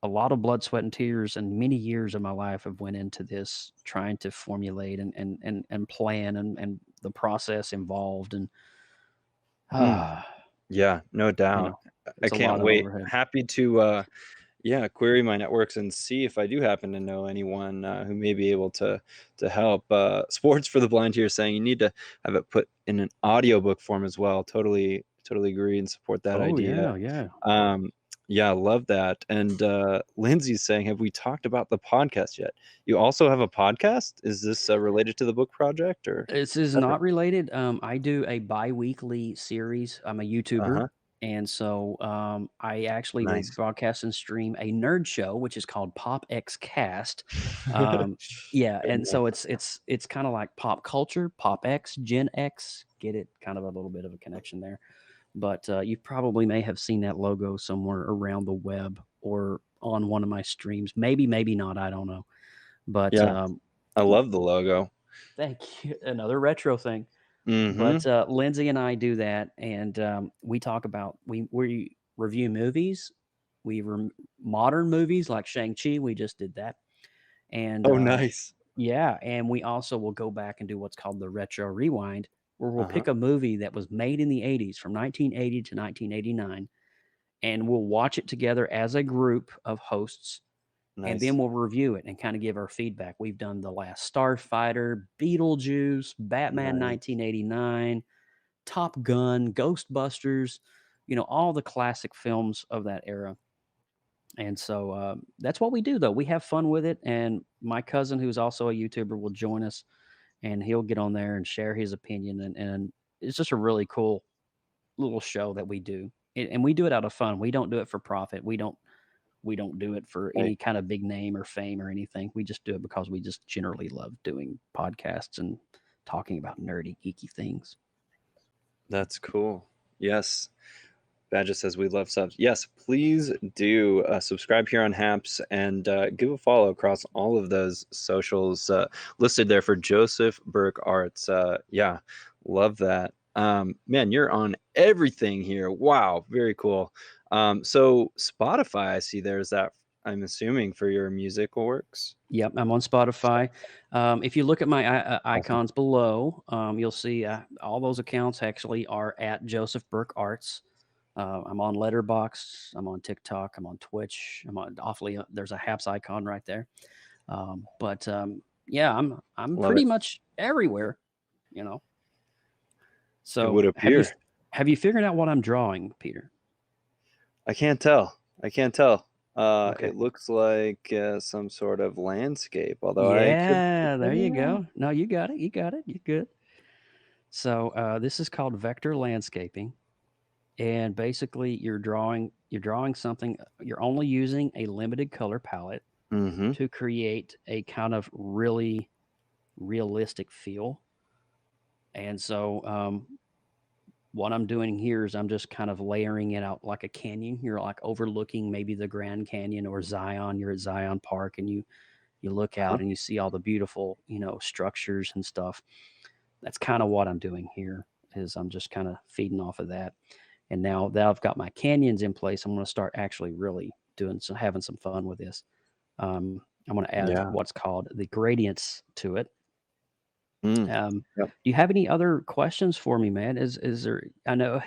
Speaker 2: blood, sweat, and tears, and many years of my life have went into this, trying to formulate and plan and the process involved, and
Speaker 1: Mm,
Speaker 2: ah,
Speaker 1: yeah, no doubt. I
Speaker 2: it's a
Speaker 1: can't
Speaker 2: lot of
Speaker 1: wait.
Speaker 2: overhead.
Speaker 1: Happy to, yeah, query my networks and see if I do happen to know anyone, who may be able to help. Sports for the Blind here saying you need to have it put in an audiobook form as well. Totally agree and support that
Speaker 2: Oh
Speaker 1: idea.
Speaker 2: yeah, yeah.
Speaker 1: Um, yeah, I love that. And Lindsay's saying, have we talked about the podcast yet? You also have a podcast? Is this related to the book project or
Speaker 2: This is
Speaker 1: separate?
Speaker 2: not related. I do a bi-weekly series. I'm a YouTuber,
Speaker 1: Uh-huh.
Speaker 2: and so I actually will
Speaker 1: Nice.
Speaker 2: broadcast and stream a nerd show, which is called Pop X Cast. Um, yeah,
Speaker 1: Good
Speaker 2: and so
Speaker 1: enough.
Speaker 2: it's kind of like pop culture, Pop X, Gen X. Get it? Kind of a little bit of a connection there. But you probably may have seen that logo somewhere around the web or on one of my streams. Maybe, maybe not. I don't know. But
Speaker 1: Yeah, I love the logo.
Speaker 2: thank you. Another retro thing. But
Speaker 1: Mhm.
Speaker 2: Lindsay and I do that, and we talk about we review movies. Modern movies like Shang Chi. We just did that, and
Speaker 1: Oh, nice.
Speaker 2: yeah, and we also will go back and do what's called the retro rewind, where we'll
Speaker 1: Uh-huh.
Speaker 2: pick a movie that was made in the '80s, from 1980 to 1989, and we'll watch it together as a group of hosts, and then
Speaker 1: Nice.
Speaker 2: we'll review it and kind of give our feedback. We've done The Last Starfighter, Beetlejuice, Batman
Speaker 1: Nice.
Speaker 2: 1989, Top Gun, Ghostbusters, all the classic films of that era. And so that's what we do, though. We have fun with it. And my cousin, who's also a YouTuber, will join us, and he'll get on there and share his opinion. And it's just a really cool little show that we do. And we do it out of fun. We don't do it for profit. We don't do it for
Speaker 1: Right.
Speaker 2: any kind of big name or fame or anything. We just do it because we just generally love doing podcasts and talking about nerdy, geeky things.
Speaker 1: That's cool. Yes. Badger says we love subs. Yes, please do subscribe here on Haps and give a follow across all of those socials listed there for Joseph Burke Arts. Yeah, love that. Man, you're on everything here. Wow, very cool. So Spotify, I see there, is that, I'm assuming, for your musical works?
Speaker 2: Yep, I'm on Spotify. If you look at my
Speaker 1: Awesome.
Speaker 2: icons below, you'll see all those accounts actually are at Joseph Burke Arts. I'm on Letterboxd. I'm on TikTok. I'm on Twitch. I'm on awfully. There's a Haps icon right there. Yeah, I'm
Speaker 1: Love
Speaker 2: pretty
Speaker 1: it.
Speaker 2: much everywhere. You know.
Speaker 1: It
Speaker 2: So
Speaker 1: would appear.
Speaker 2: have you figured out what I'm drawing, Peter?
Speaker 1: I can't tell. I can't tell.
Speaker 2: Okay.
Speaker 1: It looks like some sort of landscape, although I could be
Speaker 2: Yeah, there you
Speaker 1: wrong.
Speaker 2: go. No, you got it. You got it. You're good. So this is called vector landscaping, and basically you're drawing something. You're only using a limited color palette
Speaker 1: Mm-hmm.
Speaker 2: to create a kind of really realistic feel. And so what I'm doing here is I'm just kind of layering it out like a canyon. You're like overlooking maybe the Grand Canyon or Zion. You're at Zion Park and you look
Speaker 1: Uh-huh.
Speaker 2: out and you see all the beautiful, structures and stuff. That's kind of what I'm doing here is I'm just kind of feeding off of that. And now that I've got my canyons in place, I'm going to start actually really having some fun with this. I'm going to add
Speaker 1: Yeah.
Speaker 2: what's called the gradients to it.
Speaker 1: Mm.
Speaker 2: Do you have any other questions for me, man? Is there? I know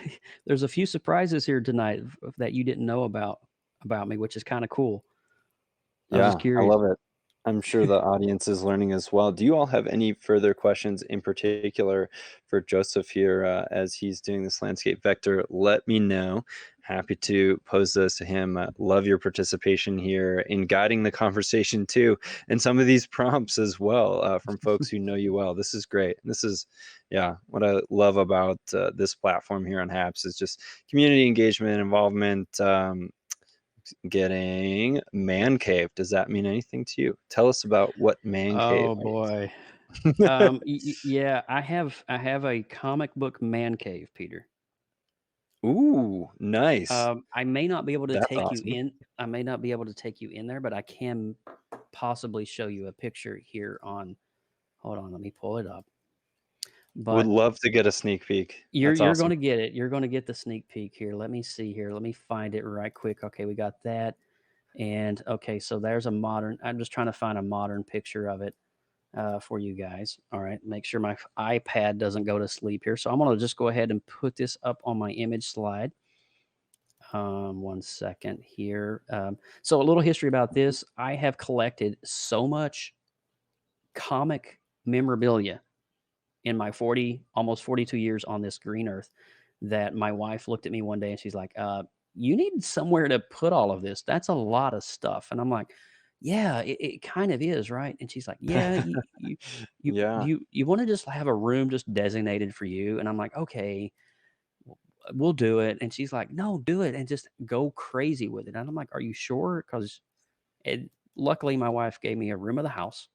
Speaker 2: there's a few surprises here tonight that you didn't know about me, which is kind of cool. I was just
Speaker 1: Yeah, I
Speaker 2: curious.
Speaker 1: love it. I'm sure the audience is learning as well. Do you all have any further questions in particular for Joseph here as he's doing this landscape vector? Let me know. Happy to pose those to him. Love your participation here in guiding the conversation too, and some of these prompts as well from folks who know you well. This is great. This is, yeah, what I love about this platform here on Haps is just community engagement, involvement. Getting man cave. Does that mean anything to you? Tell us about what man cave
Speaker 2: Oh boy.
Speaker 1: means.
Speaker 2: Yeah, I have a comic book man cave, Peter.
Speaker 1: Ooh, nice.
Speaker 2: I may not be able to
Speaker 1: That's
Speaker 2: take you
Speaker 1: awesome.
Speaker 2: in. I may not be able to take you in there, but I can possibly show you a picture here on. Hold on, let me pull it up.
Speaker 1: Would
Speaker 2: But
Speaker 1: love to get a sneak peek.
Speaker 2: you're
Speaker 1: That's
Speaker 2: you're going
Speaker 1: awesome.
Speaker 2: to get it. You're going to get the sneak peek here. Let me see here. Let me find it right quick. Okay, we got that. And okay, so there's a modern. I'm just trying to find a modern picture of it for you guys. All right, make sure my iPad doesn't go to sleep here. So I'm going to just go ahead and put this up on my image slide. 1 second here. So a little history about this. I have collected so much comic memorabilia in my almost 42 years on this green earth that my wife looked at me one day and she's like, you need somewhere to put all of this. That's a lot of stuff. And I'm like, yeah, it kind of is, right? And she's like, yeah,
Speaker 1: Yeah.
Speaker 2: you want to just have a room just designated for you. And I'm like, okay, we'll do it. And she's like, no, do it and just go crazy with it. And I'm like, are you sure? Because luckily my wife gave me a room of the house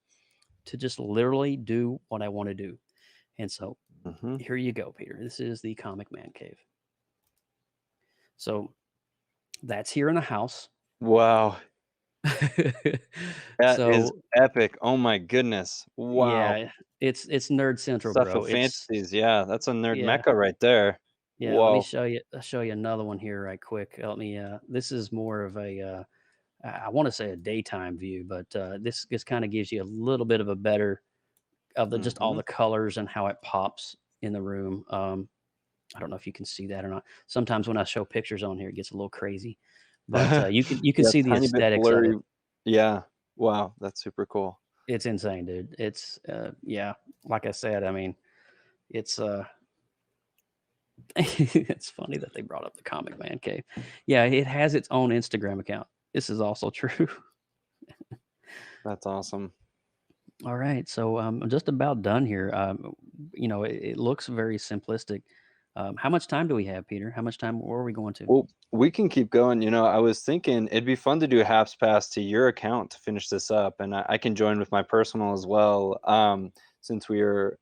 Speaker 2: to just literally do what I want to do. And so
Speaker 1: Hmm.
Speaker 2: here you go, Peter. This is the comic man cave. So that's here in the house.
Speaker 1: Wow. That is
Speaker 2: So
Speaker 1: epic. Oh my goodness. Wow.
Speaker 2: yeah, it's nerd central,
Speaker 1: Stuff
Speaker 2: bro.
Speaker 1: of fantasies. Yeah, that's a nerd
Speaker 2: Yeah,
Speaker 1: mecca right there.
Speaker 2: yeah. Let me
Speaker 1: Whoa.
Speaker 2: show you another one here right quick. Let me. This is more of a. I want to say a daytime view, but this kind of gives you a little bit of a better of the just all
Speaker 1: Hmm.
Speaker 2: the colors and how it pops in the room. I don't know if you can see that or not. Sometimes when I show pictures on here, it gets a little crazy, but you can
Speaker 1: Yeah,
Speaker 2: see the
Speaker 1: tiny bit
Speaker 2: aesthetics of
Speaker 1: blurry.
Speaker 2: it.
Speaker 1: Yeah. Wow, that's super cool.
Speaker 2: It's insane, dude. It's yeah, like I said, I mean, it's it's funny that they brought up the Comic Man Cave. Yeah, it has its own Instagram account. This is also true.
Speaker 1: That's awesome.
Speaker 2: All right, so I'm just about done here. It looks very simplistic. How much time do we have, Peter? How much time were we going to?
Speaker 1: Well, we can keep going. I was thinking it'd be fun to do a Haps Pass to your account to finish this up, and I can join with my personal as well. Since we are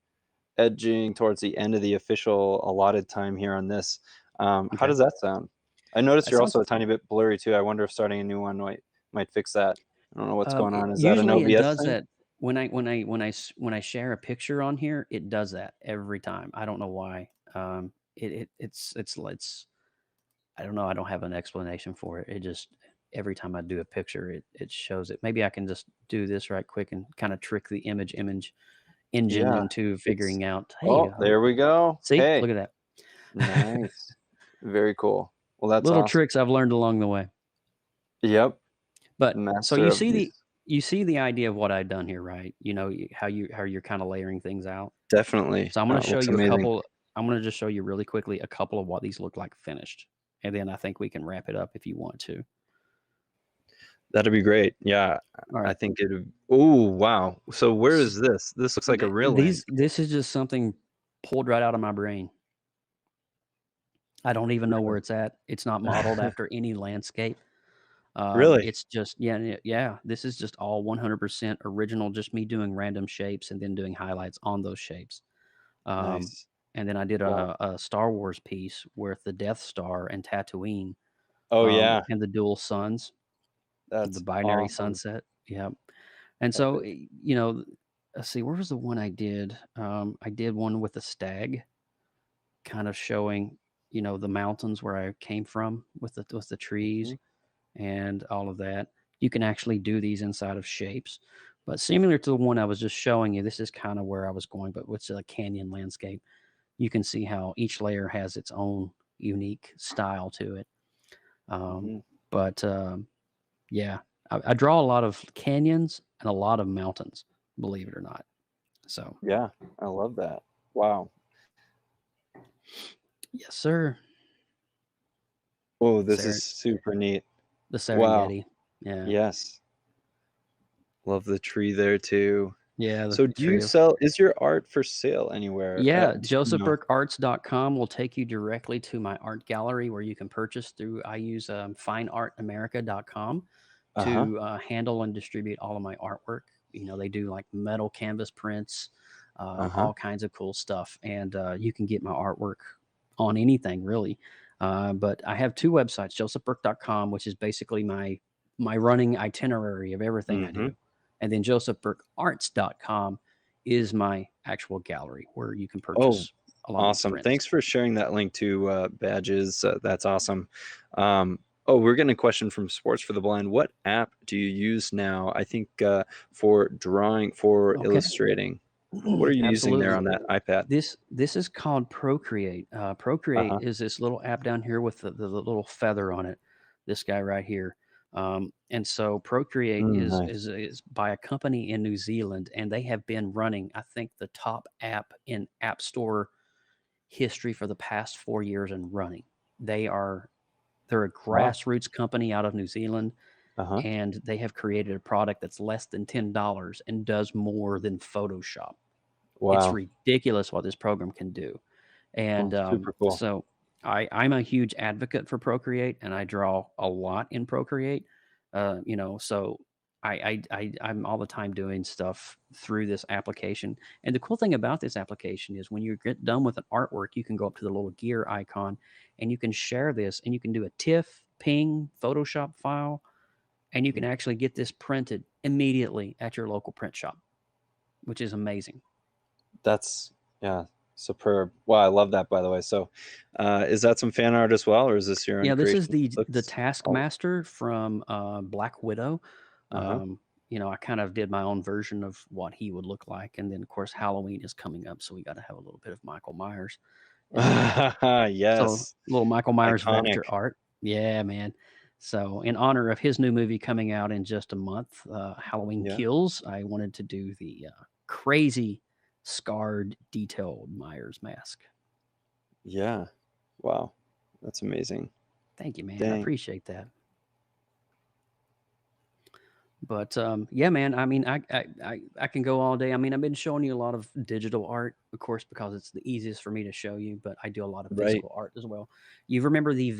Speaker 1: edging towards the end of the official allotted time here on this, how
Speaker 2: Okay.
Speaker 1: does that sound? I noticed
Speaker 2: It's
Speaker 1: you're also
Speaker 2: something.
Speaker 1: a tiny bit blurry too. I wonder if starting a new one might fix that. I don't know what's going on. Is that an
Speaker 2: Usually it
Speaker 1: OBS
Speaker 2: does
Speaker 1: thing?
Speaker 2: that when I share a picture on here, it does that every time. I don't know why. It's I don't know. I don't have an explanation for it. It just every time I do a picture, it shows it. Maybe I can just do this right quick and kind of trick the image engine
Speaker 1: Yeah.
Speaker 2: into
Speaker 1: It's
Speaker 2: figuring out. Hey,
Speaker 1: Oh, there we go.
Speaker 2: see,
Speaker 1: Hey,
Speaker 2: look at that.
Speaker 1: nice. Very cool. Well, that's
Speaker 2: Little
Speaker 1: awesome.
Speaker 2: tricks I've learned along the way.
Speaker 1: Yep.
Speaker 2: But so
Speaker 1: Master of these.
Speaker 2: you see the idea of what I've done here, right? You know how you're kind of layering things out.
Speaker 1: Definitely.
Speaker 2: So I'm going to
Speaker 1: It
Speaker 2: show
Speaker 1: looks
Speaker 2: you a
Speaker 1: amazing.
Speaker 2: couple. I'm going to just show you really quickly a couple of what these look like finished, and then I think we can wrap it up if you want to.
Speaker 1: That'd be great. Yeah.
Speaker 2: All
Speaker 1: I
Speaker 2: right.
Speaker 1: think it'd Oh, wow. So where is this? This looks like a real landscape.
Speaker 2: This is just something pulled right out of my brain. I don't even know where it's at. It's not modeled after any landscape.
Speaker 1: Really?
Speaker 2: It's just yeah. This is just all 100% original. Just me doing random shapes and then doing highlights on those shapes. Um,
Speaker 1: Nice.
Speaker 2: and then I did
Speaker 1: Wow.
Speaker 2: a Star Wars piece with the Death Star and Tatooine,
Speaker 1: Oh, yeah.
Speaker 2: and the dual suns, the
Speaker 1: That's
Speaker 2: binary
Speaker 1: awesome.
Speaker 2: sunset. Yeah. And so,
Speaker 1: Epic.
Speaker 2: let's see, where was the one I did? I did one with a stag, kind of showing, the mountains where I came from with the trees
Speaker 1: Mhm.
Speaker 2: and all of that. You can actually do these inside of shapes. But similar to the one I was just showing you, this is kind of where I was going, but with a canyon landscape. You can see how each layer has its own unique style to it. Um,
Speaker 1: Mhm.
Speaker 2: but yeah, I draw a lot of canyons and a lot of mountains, believe it or not. So,
Speaker 1: Yeah, I love that. Wow.
Speaker 2: yes, sir.
Speaker 1: Oh, this is
Speaker 2: Ser-
Speaker 1: super neat.
Speaker 2: the
Speaker 1: Wow.
Speaker 2: Serengeti. Yeah.
Speaker 1: Yes. Love the tree there too.
Speaker 2: Yeah, the
Speaker 1: So do you
Speaker 2: trio.
Speaker 1: sell is your art for sale anywhere?
Speaker 2: Yeah,
Speaker 1: No.
Speaker 2: josephburkearts.com will take you directly to my art gallery where you can purchase through. I use fineartamerica.com
Speaker 1: Uh-huh.
Speaker 2: to handle and distribute all of my artwork. They do like metal canvas prints,
Speaker 1: Uh-huh.
Speaker 2: all kinds of cool stuff. And you can get my artwork on anything really. But I have two websites, josephburke.com, which is basically my running itinerary of everything I
Speaker 1: Mhm.
Speaker 2: do. And then josephburkearts.com is my actual gallery where you can
Speaker 1: Oh,
Speaker 2: purchase a lot of my
Speaker 1: awesome.
Speaker 2: prints.
Speaker 1: Thanks for sharing that link to badges. That's awesome. Oh, we're getting a question from Sports for the Blind. What app do you use now? I think for drawing, for
Speaker 2: Okay.
Speaker 1: illustrating. What are you using there
Speaker 2: Absolutely.
Speaker 1: on that iPad?
Speaker 2: This is called Procreate. Procreate
Speaker 1: Uh-huh.
Speaker 2: is this little app down here with the little feather on it. This guy right here. And so Procreate is,
Speaker 1: Nice.
Speaker 2: is is by a company in New Zealand, and they have been running, I think, the top app in App Store history for the past 4 years and running. They're a
Speaker 1: Wow.
Speaker 2: grassroots company out of New Zealand,
Speaker 1: Uh-huh.
Speaker 2: and they have created a product that's less than $10 and does more than Photoshop. It's
Speaker 1: Wow.
Speaker 2: ridiculous what this program can do.
Speaker 1: Oh,
Speaker 2: And
Speaker 1: super cool.
Speaker 2: so I'm a huge advocate for Procreate, and I draw a lot in Procreate. So I'm all the time doing stuff through this application. And the cool thing about this application is when you get done with an artwork, you can go up to the little gear icon and you can share this, and you can do a TIFF, ping, Photoshop file, and you can
Speaker 1: Mhm.
Speaker 2: actually get this printed immediately at your local print shop, which is amazing.
Speaker 1: That's yeah, superb. Wow, I love that by the way. So, is that some fan art as well, or is this your own
Speaker 2: Yeah, this is
Speaker 1: creation?
Speaker 2: the
Speaker 1: Looks all
Speaker 2: Taskmaster from Black Widow.
Speaker 1: Uh-huh.
Speaker 2: I kind of did my own version of what he would look like, and then of course Halloween is coming up, so we got to have a little bit of Michael Myers in there. So
Speaker 1: Yes.
Speaker 2: little Michael Myers
Speaker 1: Iconic.
Speaker 2: vector art. Yeah, man. So in honor of his new movie coming out in just a month, Halloween
Speaker 1: Yeah.
Speaker 2: Kills, I wanted to do the crazy scarred, detailed Myers mask.
Speaker 1: Yeah. Wow. That's amazing.
Speaker 2: Thank you, man. I
Speaker 1: Dang.
Speaker 2: appreciate that. But yeah, man. I mean, I can go all day. I mean, I've been showing you a lot of digital art, of course, because it's the easiest for me to show you. But I do a lot of
Speaker 1: Right.
Speaker 2: physical art as well. You remember the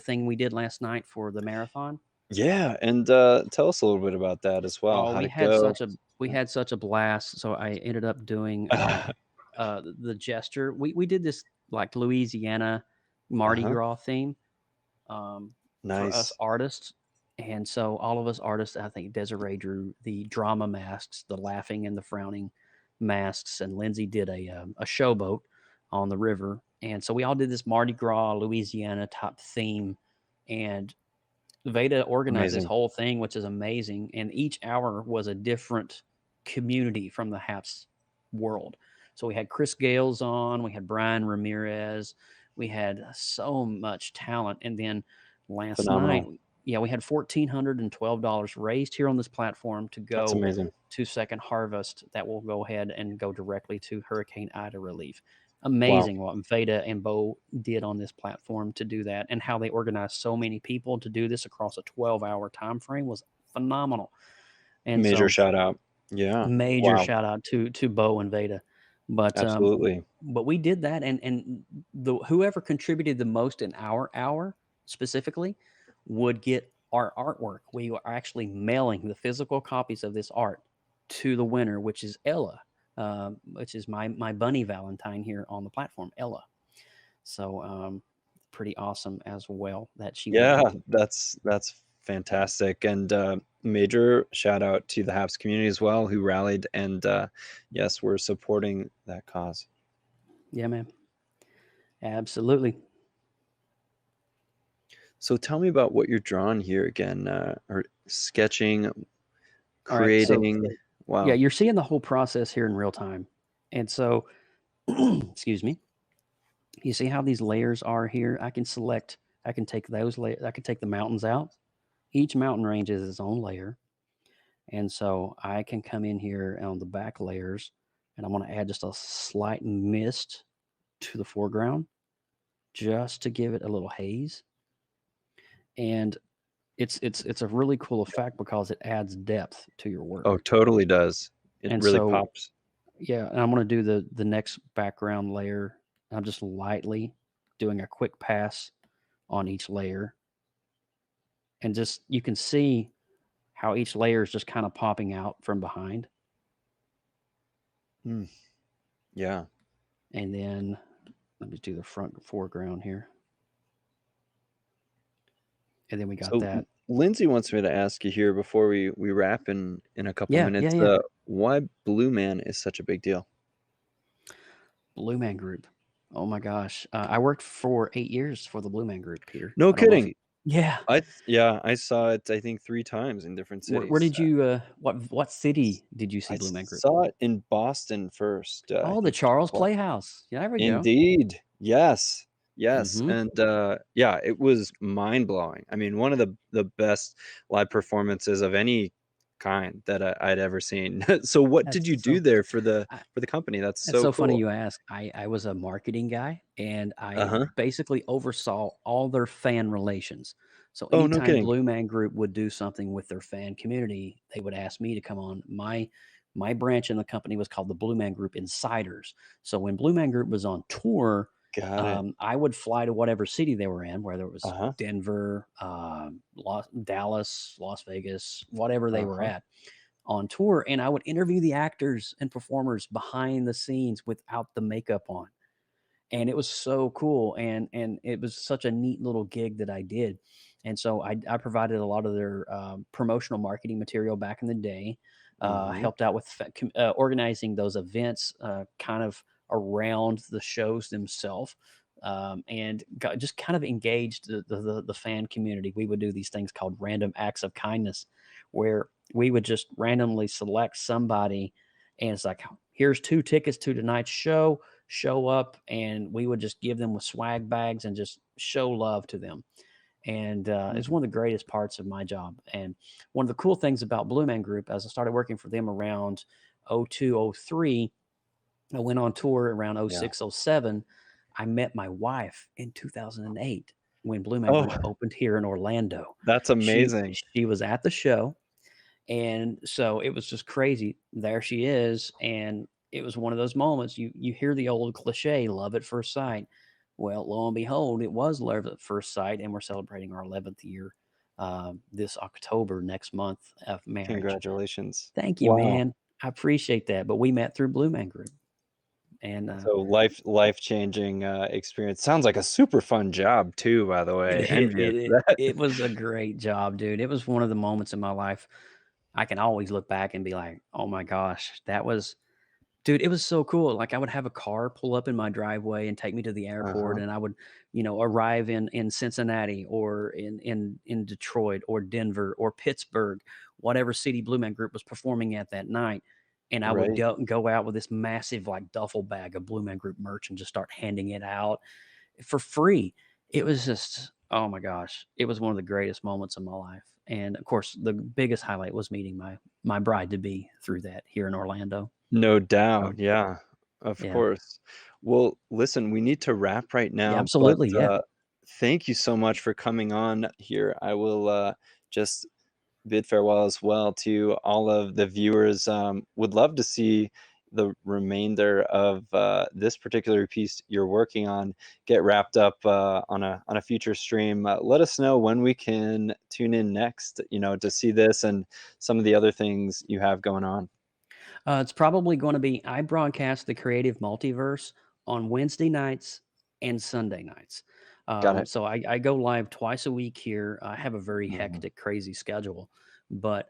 Speaker 2: thing we did last night for the marathon?
Speaker 1: Yeah, and tell us a little bit about that as well.
Speaker 2: Oh,
Speaker 1: How'd it go?
Speaker 2: we had such a blast. So I ended up doing the gesture. We did this like Louisiana Mardi
Speaker 1: Uh-huh.
Speaker 2: Gras theme. for us
Speaker 1: Nice.
Speaker 2: artists. And so all of us artists, I think Desiree drew the drama masks, the laughing and the frowning masks, and Lindsay did a showboat on the river. And so we all did this Mardi Gras, Louisiana type theme. And Veda organized this
Speaker 1: Amazing.
Speaker 2: whole thing, which is amazing. And each hour was a different community from the Haps world. So we had Chris Gales on, we had Brian Ramirez, we had so much talent. And then last night,
Speaker 1: Phenomenal.
Speaker 2: yeah, we had $1,412 raised here on this platform to
Speaker 1: That's
Speaker 2: go
Speaker 1: amazing.
Speaker 2: to Second Harvest that will go ahead and go directly to Hurricane Ida relief.
Speaker 1: Wow.
Speaker 2: Amazing what Veda and Bo did on this platform to do that, and how they organized so many people to do this across a 12-hour time frame was phenomenal. And
Speaker 1: Major
Speaker 2: so
Speaker 1: shout out. Yeah.
Speaker 2: major
Speaker 1: Wow.
Speaker 2: shout out to Bo and Veda. But
Speaker 1: Absolutely.
Speaker 2: but we did that, and the whoever contributed the most in our hour specifically would get our artwork. We are actually mailing the physical copies of this art to the winner, which is Ella, which is my bunny Valentine here on the platform, Ella. So pretty awesome as well that she was
Speaker 1: Yeah,
Speaker 2: able to.
Speaker 1: that's fantastic. And major shout out to the Habs community as well, who rallied, and yes, we're supporting that cause.
Speaker 2: Yeah, man. Absolutely.
Speaker 1: So tell me about what you're drawing here again, or sketching,
Speaker 2: All right. So
Speaker 1: creating.
Speaker 2: yeah,
Speaker 1: Wow.
Speaker 2: you're seeing the whole process here in real time. And so, excuse me, you see how these layers are here? I can select, I can take those layers, I can take the mountains out. Each mountain range is its own layer. And so I can come in here on the back layers, and I'm going to add just a slight mist to the foreground just to give it a little haze. And it's a really cool effect because it adds depth to your work.
Speaker 1: Oh, totally does. It
Speaker 2: And
Speaker 1: really
Speaker 2: so
Speaker 1: pops.
Speaker 2: yeah, and I'm going to do the next background layer. I'm just lightly doing a quick pass on each layer. And just you can see how each layer is just kind of popping out from behind.
Speaker 1: Yeah.
Speaker 2: And then let me do the front foreground here. And then we got
Speaker 1: So
Speaker 2: that.
Speaker 1: Lindsay wants me to ask you here before we wrap in a couple
Speaker 2: Yeah,
Speaker 1: minutes,
Speaker 2: yeah.
Speaker 1: why Blue Man is such a big deal.
Speaker 2: Blue Man Group. Oh my gosh. I worked for 8 years for the Blue Man Group, Peter.
Speaker 1: No
Speaker 2: I don't know if
Speaker 1: kidding.
Speaker 2: you. Yeah.
Speaker 1: I saw it, I think 3 times in different
Speaker 2: Where
Speaker 1: cities.
Speaker 2: did you what city did you see
Speaker 1: I
Speaker 2: Blue Man Group?
Speaker 1: saw it in Boston first. I
Speaker 2: Oh, the
Speaker 1: think it was
Speaker 2: Charles
Speaker 1: called.
Speaker 2: Playhouse. Yeah, there we go.
Speaker 1: Indeed. Yes. Yes.
Speaker 2: Mhm.
Speaker 1: And yeah, it was mind-blowing. I mean, one of the best live performances of any kind that I'd ever seen. So what did
Speaker 2: That's
Speaker 1: you do
Speaker 2: so
Speaker 1: there
Speaker 2: I
Speaker 1: for the company? That's
Speaker 2: That's
Speaker 1: so
Speaker 2: so funny
Speaker 1: cool.
Speaker 2: you ask. I was a marketing guy, and I
Speaker 1: Uh-huh.
Speaker 2: basically oversaw all their fan relations. So
Speaker 1: Oh, no
Speaker 2: anytime
Speaker 1: kidding.
Speaker 2: Blue Man Group would do something with their fan community, they would ask me to come on. My branch in the company was called the Blue Man Group Insiders. So when Blue Man Group was on tour,
Speaker 1: Got it.
Speaker 2: I would fly to whatever city they were in, whether it was
Speaker 1: Uh-huh.
Speaker 2: Denver, Dallas, Las Vegas, whatever they were
Speaker 1: Uh-huh.
Speaker 2: at on tour, and I would interview the actors and performers behind the scenes without the makeup on. And it was so cool, and it was such a neat little gig that I did. And so I provided a lot of their promotional marketing material back in the day,
Speaker 1: Mhm.
Speaker 2: helped out with organizing those events kind of around the shows themselves, and just kind of engaged the fan community. We would do these things called random acts of kindness, where we would just randomly select somebody, and it's like, here's 2 tickets to tonight's show up, and we would just give them with swag bags and just show love to them. And it's
Speaker 1: Mm.
Speaker 2: one of the greatest parts of my job. And one of the cool things about Blue Man Group, as I started working for them around 02, 03, I went on tour around
Speaker 1: Yeah.
Speaker 2: 06, 07. I met my wife in 2008 when Blue Man Group
Speaker 1: Oh,
Speaker 2: opened here in Orlando.
Speaker 1: that's
Speaker 2: She
Speaker 1: amazing.
Speaker 2: she was at the show, and so it was just crazy. There she is, and it was one of those moments you hear the old cliche, love at first sight. Well, lo and behold, it was love at first sight, and we're celebrating our 11th year this October next month of marriage.
Speaker 1: Congratulations.
Speaker 2: Thank you,
Speaker 1: Wow.
Speaker 2: man. I appreciate that. But we met through Blue Man Group. And
Speaker 1: So life-changing experience. Sounds like a super fun job too, by the way. Envious of that.
Speaker 2: it was a great job, dude. It was one of the moments in my life I can always look back and be like, "Oh my gosh, that was dude, it was so cool." Like I would have a car pull up in my driveway and take me to the airport
Speaker 1: Uh-huh.
Speaker 2: and I would, arrive in Cincinnati or in Detroit or Denver or Pittsburgh, whatever city Blue Man Group was performing at that night. And I would
Speaker 1: Right.
Speaker 2: go out with this massive like duffel bag of Blue Man Group merch and just start handing it out for free. It was just, oh my gosh, it was one of the greatest moments of my life. And of course, the biggest highlight was meeting my bride to be through that here in Orlando.
Speaker 1: No
Speaker 2: So,
Speaker 1: doubt. Yeah, of
Speaker 2: yeah.
Speaker 1: course. Well, listen, we need to wrap right
Speaker 2: Yeah,
Speaker 1: now, but
Speaker 2: absolutely, yeah.
Speaker 1: thank you so much for coming on here. I will just bid farewell as well to all of the viewers. Would love to see the remainder of this particular piece you're working on get wrapped up on a future stream. Let us know when we can tune in next, to see this and some of the other things you have going on.
Speaker 2: It's probably gonna be I broadcast the Creative Multiverse on Wednesday nights and Sunday nights.
Speaker 1: Got it.
Speaker 2: So I go live twice a week here. I have a very
Speaker 1: Mhm.
Speaker 2: hectic, crazy schedule, but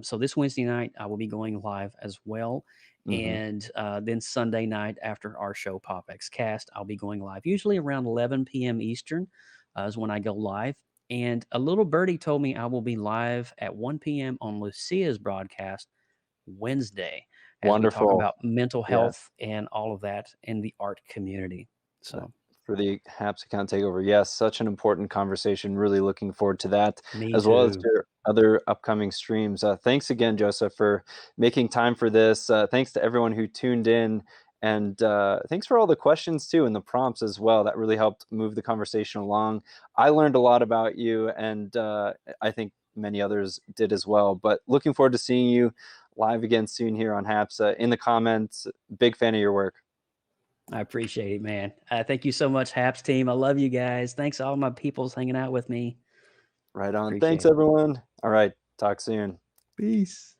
Speaker 2: so this Wednesday night I will be going live as well,
Speaker 1: Mhm.
Speaker 2: and then Sunday night after our show Pop X Cast, I'll be going live usually around 11 p.m. Eastern is when I go live. And a little birdie told me I will be live at 1 p.m. on Lucia's broadcast Wednesday as we talk
Speaker 1: Wonderful.
Speaker 2: about mental
Speaker 1: Yes.
Speaker 2: health and all of that in the art community.
Speaker 1: uh,
Speaker 2: So,
Speaker 1: for the Haps account takeover. Yes, such an important conversation. Really looking forward to that,
Speaker 2: me
Speaker 1: as well as
Speaker 2: too.
Speaker 1: your other upcoming streams. Thanks again, Joseph, for making time for this. Thanks to everyone who tuned in. And thanks for all the questions too and the prompts as well. That really helped move the conversation along. I learned a lot about you, and I think many others did as well. But looking forward to seeing you live again soon here on Haps. In the comments, big fan of your work.
Speaker 2: I appreciate it, man. Thank you so much, Haps team. I love you guys. Thanks all my peoples hanging out with me.
Speaker 1: Right on. Thanks,
Speaker 2: Appreciate it.
Speaker 1: everyone. All right. Talk soon. Peace.